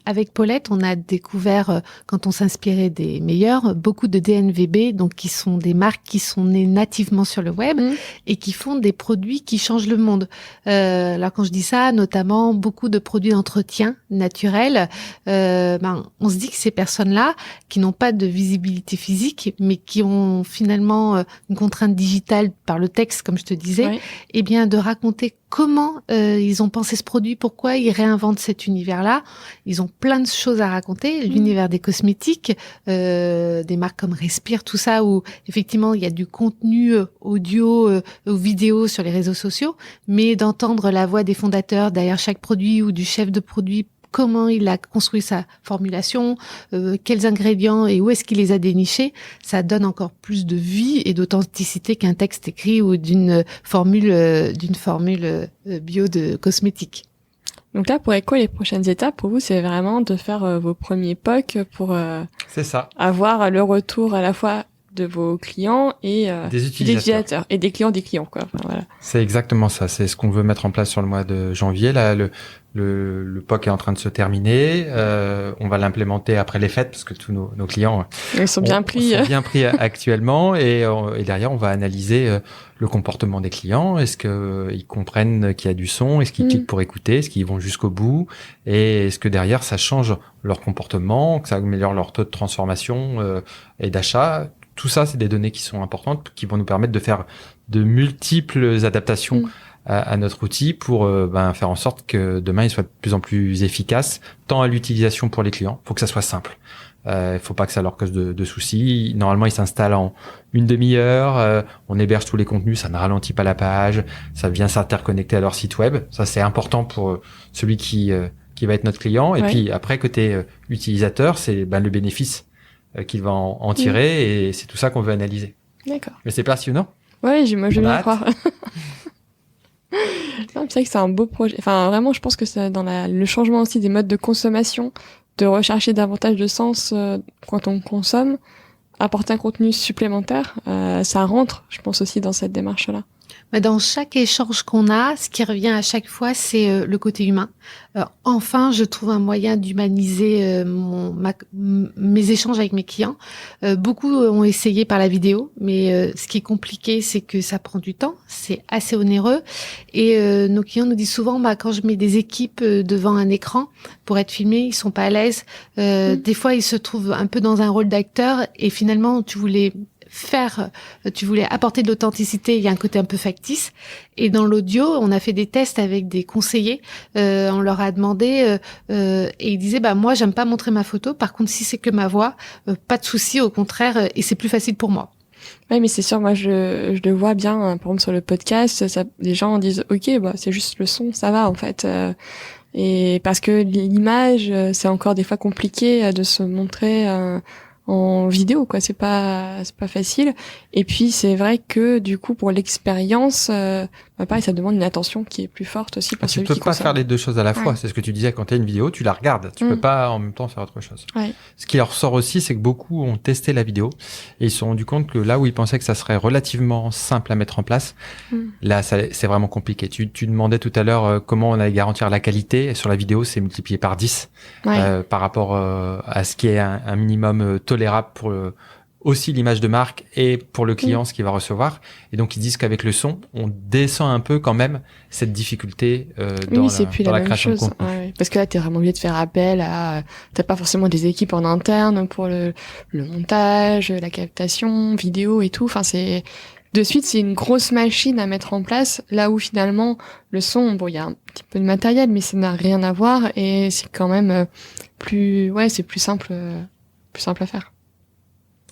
Avec Paulette, on a découvert, quand on s'inspirait des meilleurs, beaucoup de DNVB, donc qui sont des marques qui sont nées nativement sur le web et qui font des produits qui changent le monde. Alors quand je dis ça, notamment beaucoup de produits d'entretien naturel, on se dit que ces personnes-là, qui n'ont pas de visibilité physique, mais qui ont finalement une contrainte digitale par le texte, comme je te disais, eh bien de raconter comment ils ont pensé ce produit, pourquoi ils réinventent cet univers-là. Ils ont plein de choses à raconter. L'univers des cosmétiques, des marques comme Respire, tout ça, où effectivement il y a du contenu audio ou vidéo sur les réseaux sociaux, mais d'entendre la voix des fondateurs derrière chaque produit ou du chef de produit, comment il a construit sa formulation, quels ingrédients et où est-ce qu'il les a dénichés, ça donne encore plus de vie et d'authenticité qu'un texte écrit ou d'une formule bio de cosmétique. Donc là, pour Eco, les prochaines étapes pour vous, c'est vraiment de faire vos premiers POC pour c'est ça. Avoir le retour à la fois de vos clients et des utilisateurs et des clients, quoi. Enfin, voilà. C'est exactement ça. C'est ce qu'on veut mettre en place sur le mois de janvier. Là, le le POC est en train de se terminer. On va l'implémenter après les fêtes parce que tous nos clients ils sont bien pris actuellement. Et derrière, on va analyser le comportement des clients. Est-ce qu'ils comprennent qu'il y a du son? Est-ce qu'ils cliquent pour écouter? Est-ce qu'ils vont jusqu'au bout? Et est-ce que derrière, ça change leur comportement, que ça améliore leur taux de transformation et d'achat? Tout ça, c'est des données qui sont importantes, qui vont nous permettre de faire de multiples adaptations à notre outil pour faire en sorte que demain, il soit de plus en plus efficace, tant à l'utilisation pour les clients. Il faut que ça soit simple. Il faut pas que ça leur cause de soucis. Normalement, ils s'installent en une demi-heure. On héberge tous les contenus, ça ne ralentit pas la page. Ça vient s'interconnecter à leur site web. Ça, c'est important pour celui qui va être notre client. Et puis après, côté utilisateur, c'est le bénéfice qu'il va en tirer. Et c'est tout ça qu'on veut analyser. D'accord. Mais c'est passionnant. Ouais, moi, je vais bien croire. Non, c'est vrai que c'est un beau projet. Enfin, vraiment, je pense que c'est dans le changement aussi des modes de consommation, de rechercher davantage de sens quand on consomme, apporter un contenu supplémentaire, ça rentre, je pense aussi dans cette démarche-là. Mais dans chaque échange qu'on a, ce qui revient à chaque fois, c'est le côté humain. Enfin, je trouve un moyen d'humaniser mes échanges avec mes clients. Beaucoup ont essayé par la vidéo, mais ce qui est compliqué, c'est que ça prend du temps, c'est assez onéreux. Et nos clients nous disent souvent, quand je mets des équipes devant un écran pour être filmés, ils sont pas à l'aise. Des fois, ils se trouvent un peu dans un rôle d'acteur et finalement, tu voulais apporter de l'authenticité, il y a un côté un peu factice. Et dans l'audio, on a fait des tests avec des conseillers, on leur a demandé, et ils disaient, moi, j'aime pas montrer ma photo, par contre, si c'est que ma voix, pas de souci, au contraire, et c'est plus facile pour moi. Ouais, mais c'est sûr, moi, je le vois bien, par exemple, sur le podcast, les gens disent, ok, c'est juste le son, ça va, en fait. Et parce que l'image, c'est encore des fois compliqué de se montrer en vidéo, quoi. C'est pas facile. Et puis c'est vrai que du coup pour l'expérience, pareil, ça demande une attention qui est plus forte aussi pour celui qui consomme. Tu peux pas faire les deux choses à la fois. C'est ce que tu disais, quand tu as une vidéo, tu la regardes. Tu peux pas en même temps faire autre chose. Ouais. Ce qui leur sort aussi, c'est que beaucoup ont testé la vidéo et ils se sont rendus compte que là où ils pensaient que ça serait relativement simple à mettre en place, là c'est vraiment compliqué. Tu demandais tout à l'heure comment on allait garantir la qualité. Et sur la vidéo, c'est multiplié par 10 par rapport à ce qui est un minimum tolérable pour aussi l'image de marque et pour le client ce qu'il va recevoir. Et donc ils disent qu'avec le son, on descend un peu quand même cette difficulté dans la création de contenu. Ouais. Parce que là, t'es vraiment obligé de faire appel à... T'as pas forcément des équipes en interne pour le montage, la captation, vidéo et tout. Enfin, de suite, c'est une grosse machine à mettre en place, là où finalement, le son, il y a un petit peu de matériel, mais ça n'a rien à voir et c'est quand même c'est plus simple à faire.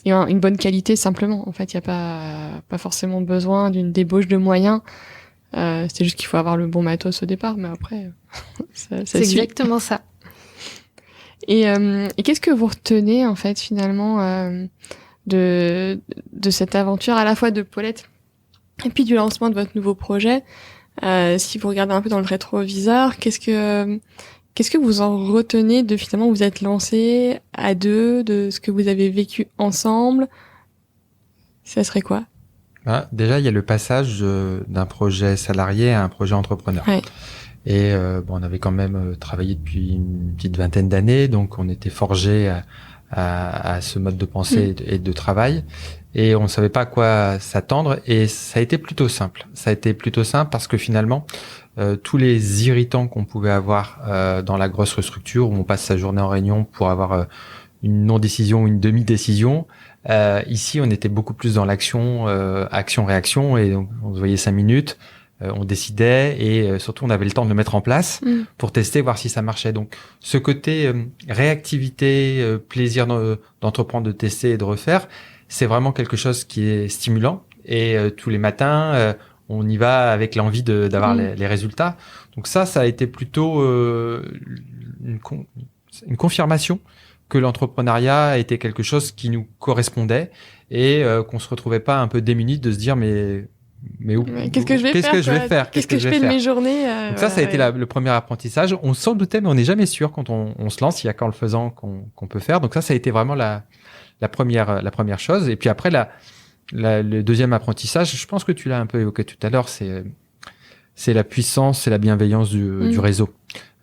Et une bonne qualité simplement. En fait, il y a pas forcément besoin d'une débauche de moyens. C'est juste qu'il faut avoir le bon matos au départ, mais après, ça c'est exactement ça. Et qu'est-ce que vous retenez en fait finalement de cette aventure à la fois de Paulette et puis du lancement de votre nouveau projet? Si vous regardez un peu dans le rétroviseur, qu'est-ce que vous en retenez de finalement vous êtes lancés à deux, de ce que vous avez vécu ensemble? Ça serait quoi? Déjà, il y a le passage d'un projet salarié à un projet entrepreneur. Ouais. Et on avait quand même travaillé depuis une petite vingtaine d'années, donc on était forgé à ce mode de pensée et de travail. Et on ne savait pas à quoi s'attendre. Et ça a été plutôt simple. Ça a été plutôt simple parce que finalement, tous les irritants qu'on pouvait avoir dans la grosse structure où on passe sa journée en réunion pour avoir une non-décision ou une demi-décision, ici on était beaucoup plus dans l'action, action-réaction, et donc on se voyait 5 minutes, on décidait et surtout on avait le temps de le mettre en place pour tester, voir si ça marchait. Donc ce côté réactivité, plaisir d'entreprendre, de tester et de refaire, c'est vraiment quelque chose qui est stimulant et tous les matins on y va avec l'envie d'avoir les résultats. Donc ça a été plutôt une confirmation que l'entrepreneuriat était quelque chose qui nous correspondait et qu'on se retrouvait pas un peu démunis de se dire mais qu'est-ce que je vais faire Qu'est-ce que je fais de mes journées Donc ça a été le premier apprentissage. On s'en doutait, mais on n'est jamais sûr quand on se lance. Il y a qu'en le faisant qu'on peut faire. Donc ça a été vraiment la première chose. Et puis après, le deuxième apprentissage, je pense que tu l'as un peu évoqué tout à l'heure, c'est la puissance, c'est la bienveillance du réseau.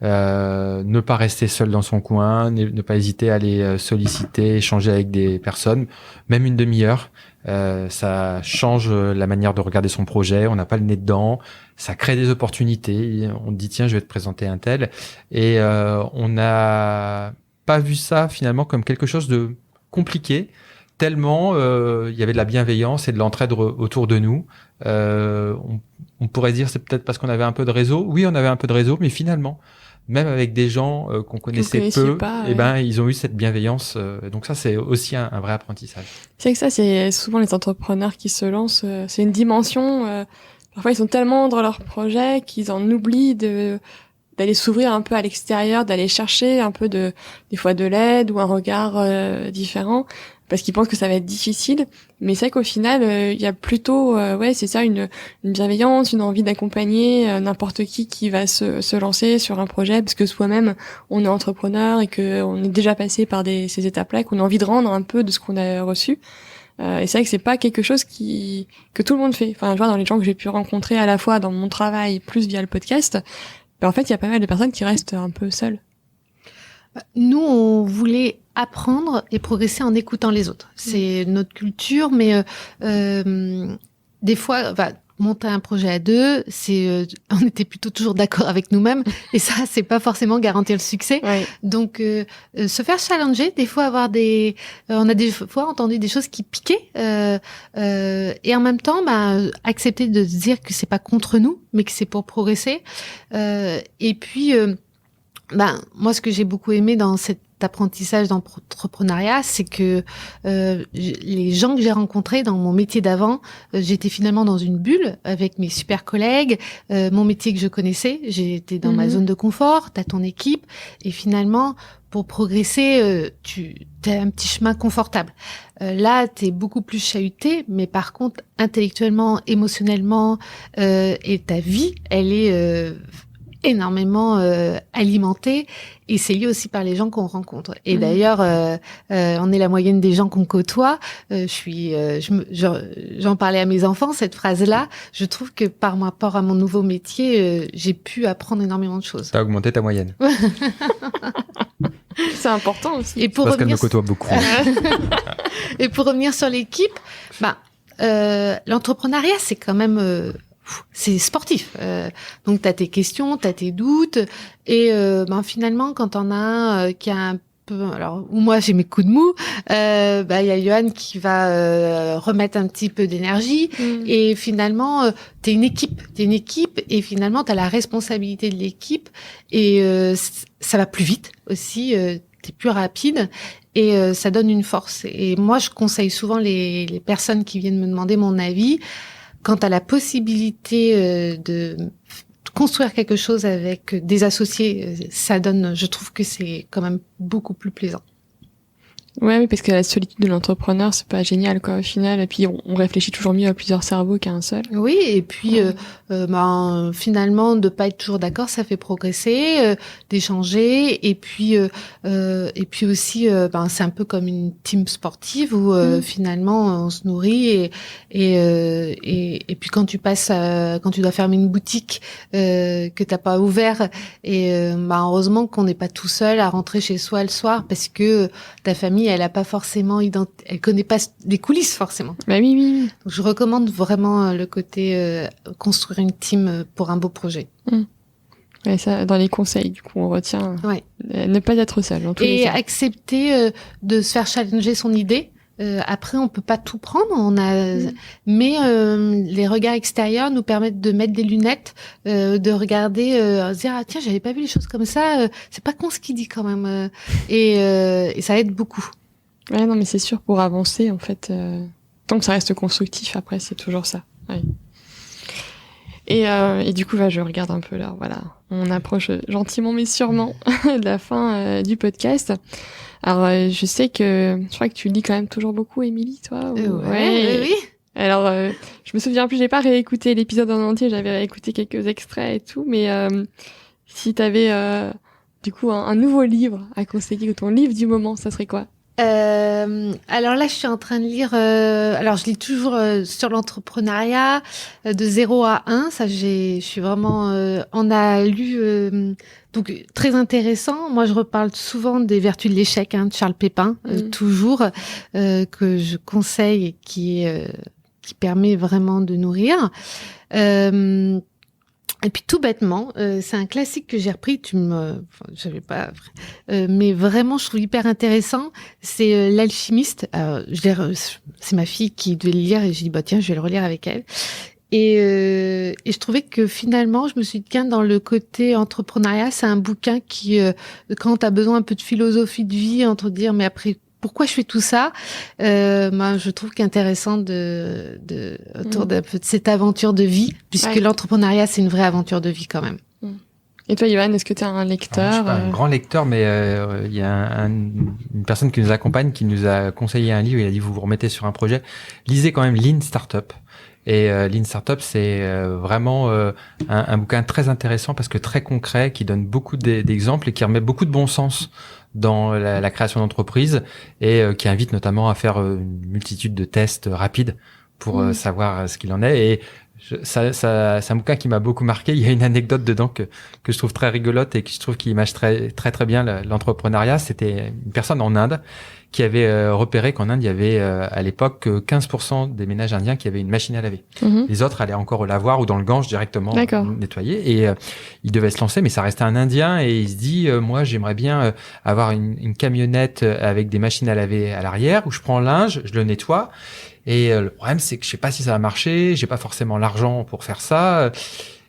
ne pas rester seul dans son coin, ne pas hésiter à aller solliciter, échanger avec des personnes, même une demi-heure. Ça change la manière de regarder son projet, on n'a pas le nez dedans, ça crée des opportunités, on dit tiens je vais te présenter un tel, et on n'a pas vu ça finalement comme quelque chose de compliqué, tellement il y avait de la bienveillance et de l'entraide autour de nous. On pourrait dire c'est peut-être parce qu'on avait un peu de réseau, oui on avait un peu de réseau, mais finalement même avec des gens qu'on connaissait peu, ils ont eu cette bienveillance. Donc ça, c'est aussi un vrai apprentissage. C'est que ça, c'est souvent les entrepreneurs qui se lancent. C'est une dimension. Parfois, ils sont tellement dans leur projet qu'ils en oublient d'aller s'ouvrir un peu à l'extérieur, d'aller chercher un peu des fois de l'aide ou un regard différent, parce qu'ils pensent que ça va être difficile. Mais c'est vrai qu'au final, il y a plutôt, c'est ça, une bienveillance, une envie d'accompagner n'importe qui va se lancer sur un projet, parce que soi-même, on est entrepreneur et que on est déjà passé par ces étapes-là, qu'on a envie de rendre un peu de ce qu'on a reçu. Et c'est vrai que c'est pas quelque chose que tout le monde fait. Enfin, je vois dans les gens que j'ai pu rencontrer à la fois dans mon travail plus via le podcast, en fait, il y a pas mal de personnes qui restent un peu seules. Nous, on voulait apprendre et progresser en écoutant les autres. C'est notre culture, mais des fois, monter un projet à deux, on était plutôt toujours d'accord avec nous-mêmes, et ça, c'est pas forcément garantir le succès. Ouais. Donc, se faire challenger, des fois on a des fois entendu des choses qui piquaient, et en même temps, accepter de se dire que c'est pas contre nous, mais que c'est pour progresser. Et puis, moi, ce que j'ai beaucoup aimé dans cet apprentissage d'entrepreneuriat, c'est que les gens que j'ai rencontrés dans mon métier d'avant, j'étais finalement dans une bulle avec mes super collègues, mon métier que je connaissais, j'étais dans ma zone de confort, t'as ton équipe, et finalement, pour progresser, t'as un petit chemin confortable. Là, t'es beaucoup plus chahuté, mais par contre, intellectuellement, émotionnellement, et ta vie, elle est énormément alimenté, et c'est lié aussi par les gens qu'on rencontre. Et d'ailleurs, on est la moyenne des gens qu'on côtoie. J'en parlais à mes enfants, cette phrase-là. Je trouve que par rapport à mon nouveau métier, j'ai pu apprendre énormément de choses. T'as augmenté ta moyenne. C'est important aussi. Et pour parce qu'elle me côtoie beaucoup. Et pour revenir sur l'équipe, l'entrepreneuriat, c'est quand même c'est sportif. Donc t'as tes questions, t'as tes doutes, et finalement quand on a un qui a un peu, alors ou moi j'ai mes coups de mou, il y a Johan qui va remettre un petit peu d'énergie, et finalement t'es une équipe, et finalement t'as la responsabilité de l'équipe, et ça va plus vite aussi, t'es plus rapide. Et ça donne une force. Et moi, je conseille souvent les personnes qui viennent me demander mon avis. Quand tu as la possibilité de construire quelque chose avec des associés, ça donne, je trouve que c'est quand même beaucoup plus plaisant. Ouais, oui, parce que la solitude de l'entrepreneur, c'est pas génial, quoi, au final. Et puis, on réfléchit toujours mieux à plusieurs cerveaux qu'à un seul. Oui, et puis, finalement, de pas être toujours d'accord, ça fait progresser, d'échanger, et puis aussi, c'est un peu comme une team sportive où, finalement, on se nourrit, et puis quand tu dois fermer une boutique, que t'as pas ouvert, et, heureusement qu'on n'est pas tout seul à rentrer chez soi le soir, parce que ta famille, elle a pas forcément elle connaît pas les coulisses forcément. Oui. Donc, je recommande vraiment le côté construire une team pour un beau projet. Ouais, ça, dans les conseils, du coup, on retient ne pas être seul. En tous les cas. Accepter de se faire challenger son idée. Après, on peut pas tout prendre, mais les regards extérieurs nous permettent de mettre des lunettes, de regarder, se dire tiens, j'avais pas vu les choses comme ça, c'est pas con ce qu'il dit quand même, et ça aide beaucoup. Ouais, non, mais c'est sûr, pour avancer, en fait, tant que ça reste constructif, après, c'est toujours ça. Ouais. Et du coup, je regarde un peu là, voilà, on approche gentiment mais sûrement de la fin du podcast. Alors, je sais que je crois que tu lis quand même toujours beaucoup, Émilie, toi. Oui. Alors, je me souviens plus, j'ai pas réécouté l'épisode en entier, j'avais réécouté quelques extraits et tout, mais si t'avais du coup un nouveau livre à conseiller, ou ton livre du moment, ça serait quoi? Alors là, je suis en train de lire. Alors, je lis toujours sur l'entrepreneuriat de 0 à 1. Ça, je suis vraiment. On a lu donc très intéressant. Moi, je reparle souvent des Vertus de l'échec de Charles Pépin, toujours que je conseille et qui permet vraiment de nourrir. Et puis tout bêtement, c'est un classique que j'ai repris. J'avais pas, mais vraiment, je trouve hyper intéressant. C'est L'Alchimiste. C'est ma fille qui devait le lire et j'ai dit bah tiens, je vais le relire avec elle. Et je trouvais que finalement, je me suis dit tiens, dans le côté entrepreneuriat, c'est un bouquin qui, quand t'as besoin un peu de philosophie de vie, entre dire mais après pourquoi je fais tout ça, je trouve qu'intéressant autour d'un peu de cette aventure de vie, puisque l'entrepreneuriat, c'est une vraie aventure de vie quand même. Et toi, Yoann, est-ce que tu es un lecteur? Je suis pas un grand lecteur, mais il y a une personne qui nous accompagne qui nous a conseillé un livre. Il a dit vous remettez sur un projet, lisez quand même Lean Startup. Et Lean Startup, c'est vraiment un bouquin très intéressant parce que très concret, qui donne beaucoup d'exemples et qui remet beaucoup de bon sens dans la création d'entreprise et qui invite notamment à faire une multitude de tests rapides pour savoir ce qu'il en est. Et c'est un bouquin qui m'a beaucoup marqué. Il y a une anecdote dedans que je trouve très rigolote et que je trouve qui image très très très bien l'entrepreneuriat. C'était une personne en Inde qui avait repéré qu'en Inde, il y avait à l'époque 15% des ménages indiens qui avaient une machine à laver. Les autres allaient encore au lavoir ou dans le Gange directement nettoyer. Et il devait se lancer, mais ça restait un Indien. Et il se dit, moi, j'aimerais bien avoir une camionnette avec des machines à laver à l'arrière où je prends le linge, je le nettoie. Et le problème, c'est que je sais pas si ça va marcher. J'ai pas forcément l'argent pour faire ça.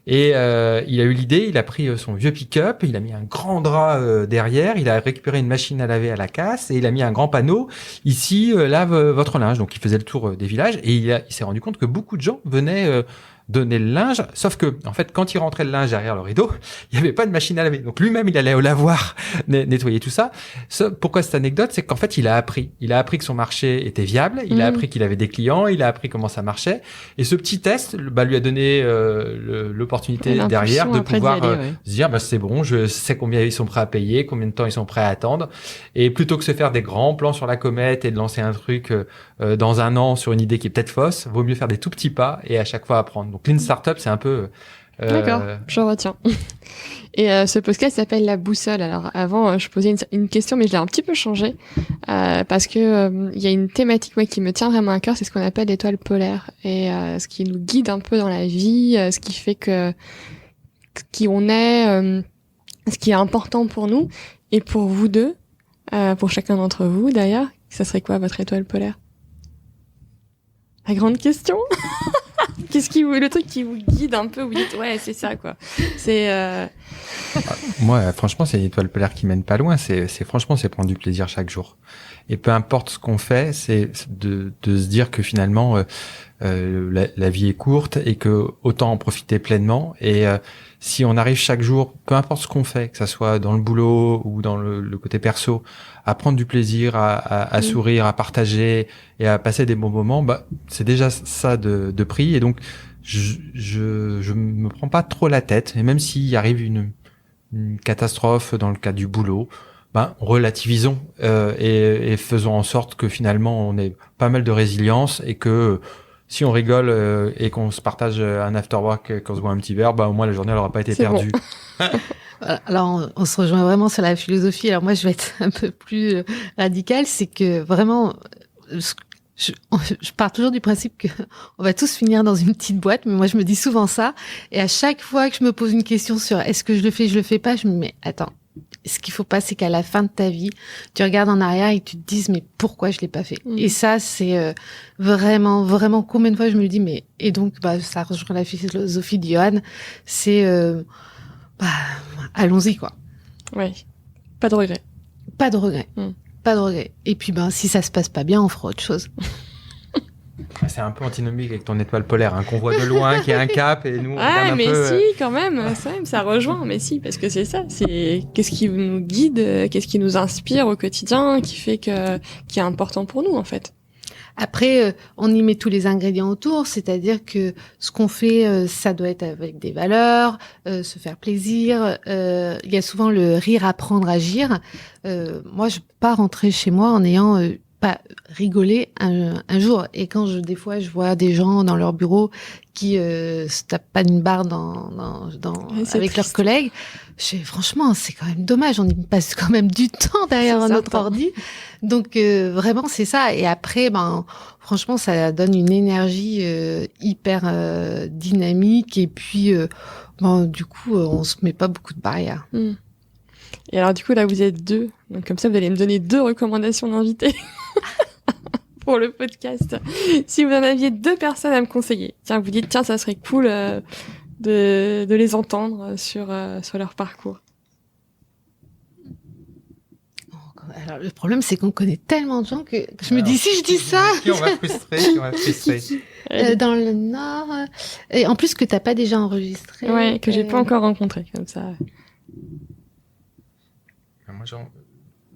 Et il a eu l'idée, il a pris son vieux pick-up, il a mis un grand drap derrière, il a récupéré une machine à laver à la casse et il a mis un grand panneau. Ici, lave votre linge. Donc il faisait le tour des villages et il s'est rendu compte que beaucoup de gens venaient donner le linge, sauf que en fait quand il rentrait le linge derrière le rideau, il n'y avait pas de machine à laver. Donc lui-même il allait au lavoir nettoyer tout ça. Pourquoi cette anecdote, c'est qu'en fait il a appris que son marché était viable, il a appris qu'il avait des clients, il a appris comment ça marchait et ce petit test lui a donné l'opportunité derrière de pouvoir se dire c'est bon, je sais combien ils sont prêts à payer, combien de temps ils sont prêts à attendre, et plutôt que se faire des grands plans sur la comète et de lancer un truc dans un an sur une idée qui est peut-être fausse, vaut mieux faire des tout petits pas et à chaque fois apprendre. Donc Lean Startup, c'est un peu... D'accord, je retiens. Et ce podcast s'appelle La Boussole. Alors avant, je posais une question, mais je l'ai un petit peu changée parce que il y a une thématique qui me tient vraiment à cœur, c'est ce qu'on appelle l'étoile polaire et ce qui nous guide un peu dans la vie, ce qui fait que qui on est, ce qui est important pour nous et pour vous deux, pour chacun d'entre vous d'ailleurs. Ça serait quoi votre étoile polaire? La grande question. Le truc qui vous guide un peu, vous dites ouais c'est ça quoi. C'est moi franchement c'est l'étoile polaire qui mène pas loin. C'est prendre du plaisir chaque jour. Et peu importe ce qu'on fait, c'est de se dire que finalement la vie est courte et que autant en profiter pleinement. Et si on arrive chaque jour, peu importe ce qu'on fait, que ça soit dans le boulot ou dans le côté perso, à prendre du plaisir, à sourire, à partager et à passer des bons moments, c'est déjà ça de prix. Et donc, je me prends pas trop la tête. Et même s'il arrive une catastrophe dans le cas du boulot, relativisons et faisons en sorte que finalement on ait pas mal de résilience et que si on rigole et qu'on se partage un after work, qu'on se boit un petit verre, au moins la journée elle aura pas été perdue. Bon. Alors on se rejoint vraiment sur la philosophie. Alors moi je vais être un peu plus radicale, c'est que vraiment je pars toujours du principe que on va tous finir dans une petite boîte, mais moi je me dis souvent ça et à chaque fois que je me pose une question sur est-ce que je le fais pas, je me dis mais attends, ce qu'il faut pas, c'est qu'à la fin de ta vie, tu regardes en arrière et tu te dises mais pourquoi je l'ai pas fait. Et ça, c'est vraiment, vraiment combien de fois je me dis mais et donc ça rejoint la philosophie de Yoann, c'est allons-y quoi. Oui, pas de regret. Pas de regret. Pas de regret. Et puis si ça se passe pas bien, on fera autre chose. C'est un peu antinomique avec ton étoile polaire, qu'on voit de loin, qui a un cap, et nous, on regarde un mais peu... si, quand même, ça rejoint, mais si, parce que c'est ça, c'est qu'est-ce qui nous guide, qu'est-ce qui nous inspire au quotidien, qui est important pour nous, en fait. Après, on y met tous les ingrédients autour, c'est-à-dire que ce qu'on fait, ça doit être avec des valeurs, se faire plaisir. Il y a souvent le rire, apprendre, agir. Moi, je peux pas rentrer chez moi en ayant pas rigolé un jour. Et quand des fois, je vois des gens dans leur bureau qui se tapent pas d'une barre avec leurs collègues, franchement, c'est quand même dommage. On y passe quand même du temps derrière notre ordi. Donc vraiment, c'est ça. Et après, franchement, ça donne une énergie hyper dynamique. Et puis, du coup, on se met pas beaucoup de barrières. Et alors, du coup, là, vous êtes 2. Donc, comme ça, vous allez me donner 2 recommandations d'invités pour le podcast. Si vous en aviez 2 personnes à me conseiller, vous dites, ça serait cool de les entendre sur leur parcours. Alors, le problème, c'est qu'on connaît tellement de gens que je me dis, si je dis ça... Qui on va frustrer. Dans le Nord... Et en plus, que t'as pas déjà enregistré. Ouais, que j'ai pas encore rencontré, comme ça. Moi,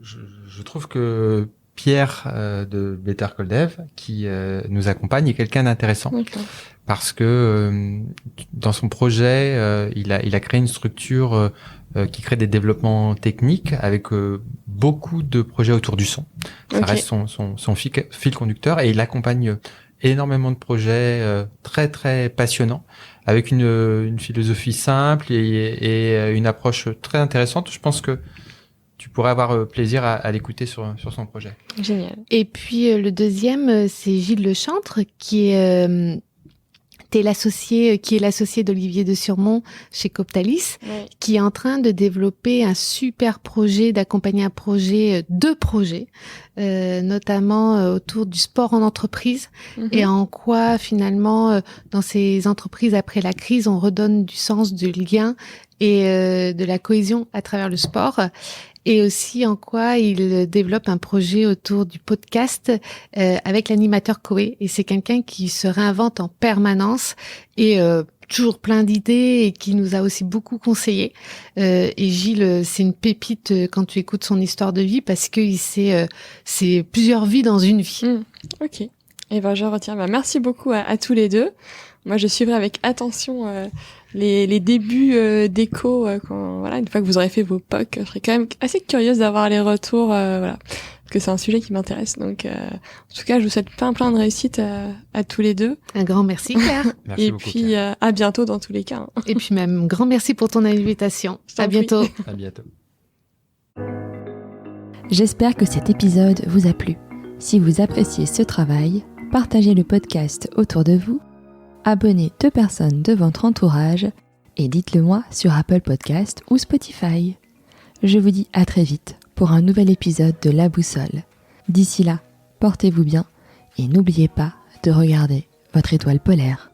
je trouve que Pierre de Better Call Dev, qui nous accompagne, est quelqu'un d'intéressant. D'accord. Parce que dans son projet, il a créé une structure qui crée des développements techniques avec beaucoup de projets autour du son. Ça reste son fil conducteur, et il accompagne énormément de projets très très passionnants avec une philosophie simple et une approche très intéressante. Je pense que tu pourrais avoir plaisir à l'écouter sur son projet. Génial. Et puis le deuxième, c'est Gilles Lechantre, qui est l'associé d'Olivier de Surmont chez Coptalis, qui est en train de développer un super projet, d'accompagner deux projets, notamment autour du sport en entreprise, et en quoi finalement dans ces entreprises après la crise, on redonne du sens, du lien et de la cohésion à travers le sport. Et aussi en quoi il développe un projet autour du podcast avec l'animateur Koé. Et c'est quelqu'un qui se réinvente en permanence et toujours plein d'idées, et qui nous a aussi beaucoup conseillé. Et Gilles, c'est une pépite quand tu écoutes son histoire de vie, parce que c'est plusieurs vies dans une vie. Ok. Et je retiens. Merci beaucoup à tous les deux. Moi, je suivrai avec attention les débuts d'écho une fois que vous aurez fait vos POC. Je serais quand même assez curieuse d'avoir les retours, parce que c'est un sujet qui m'intéresse. Donc, en tout cas, je vous souhaite plein de réussite à tous les deux. Un grand merci, Claire. Merci et beaucoup, puis Claire. à bientôt dans tous les cas. Et puis même grand merci pour ton invitation. À bientôt. À bientôt. J'espère que cet épisode vous a plu. Si vous appréciez ce travail, partagez le podcast autour de vous, abonnez 2 personnes de votre entourage et dites-le moi sur Apple Podcast ou Spotify. Je vous dis à très vite pour un nouvel épisode de La Boussole. D'ici là, portez-vous bien et n'oubliez pas de regarder votre étoile polaire.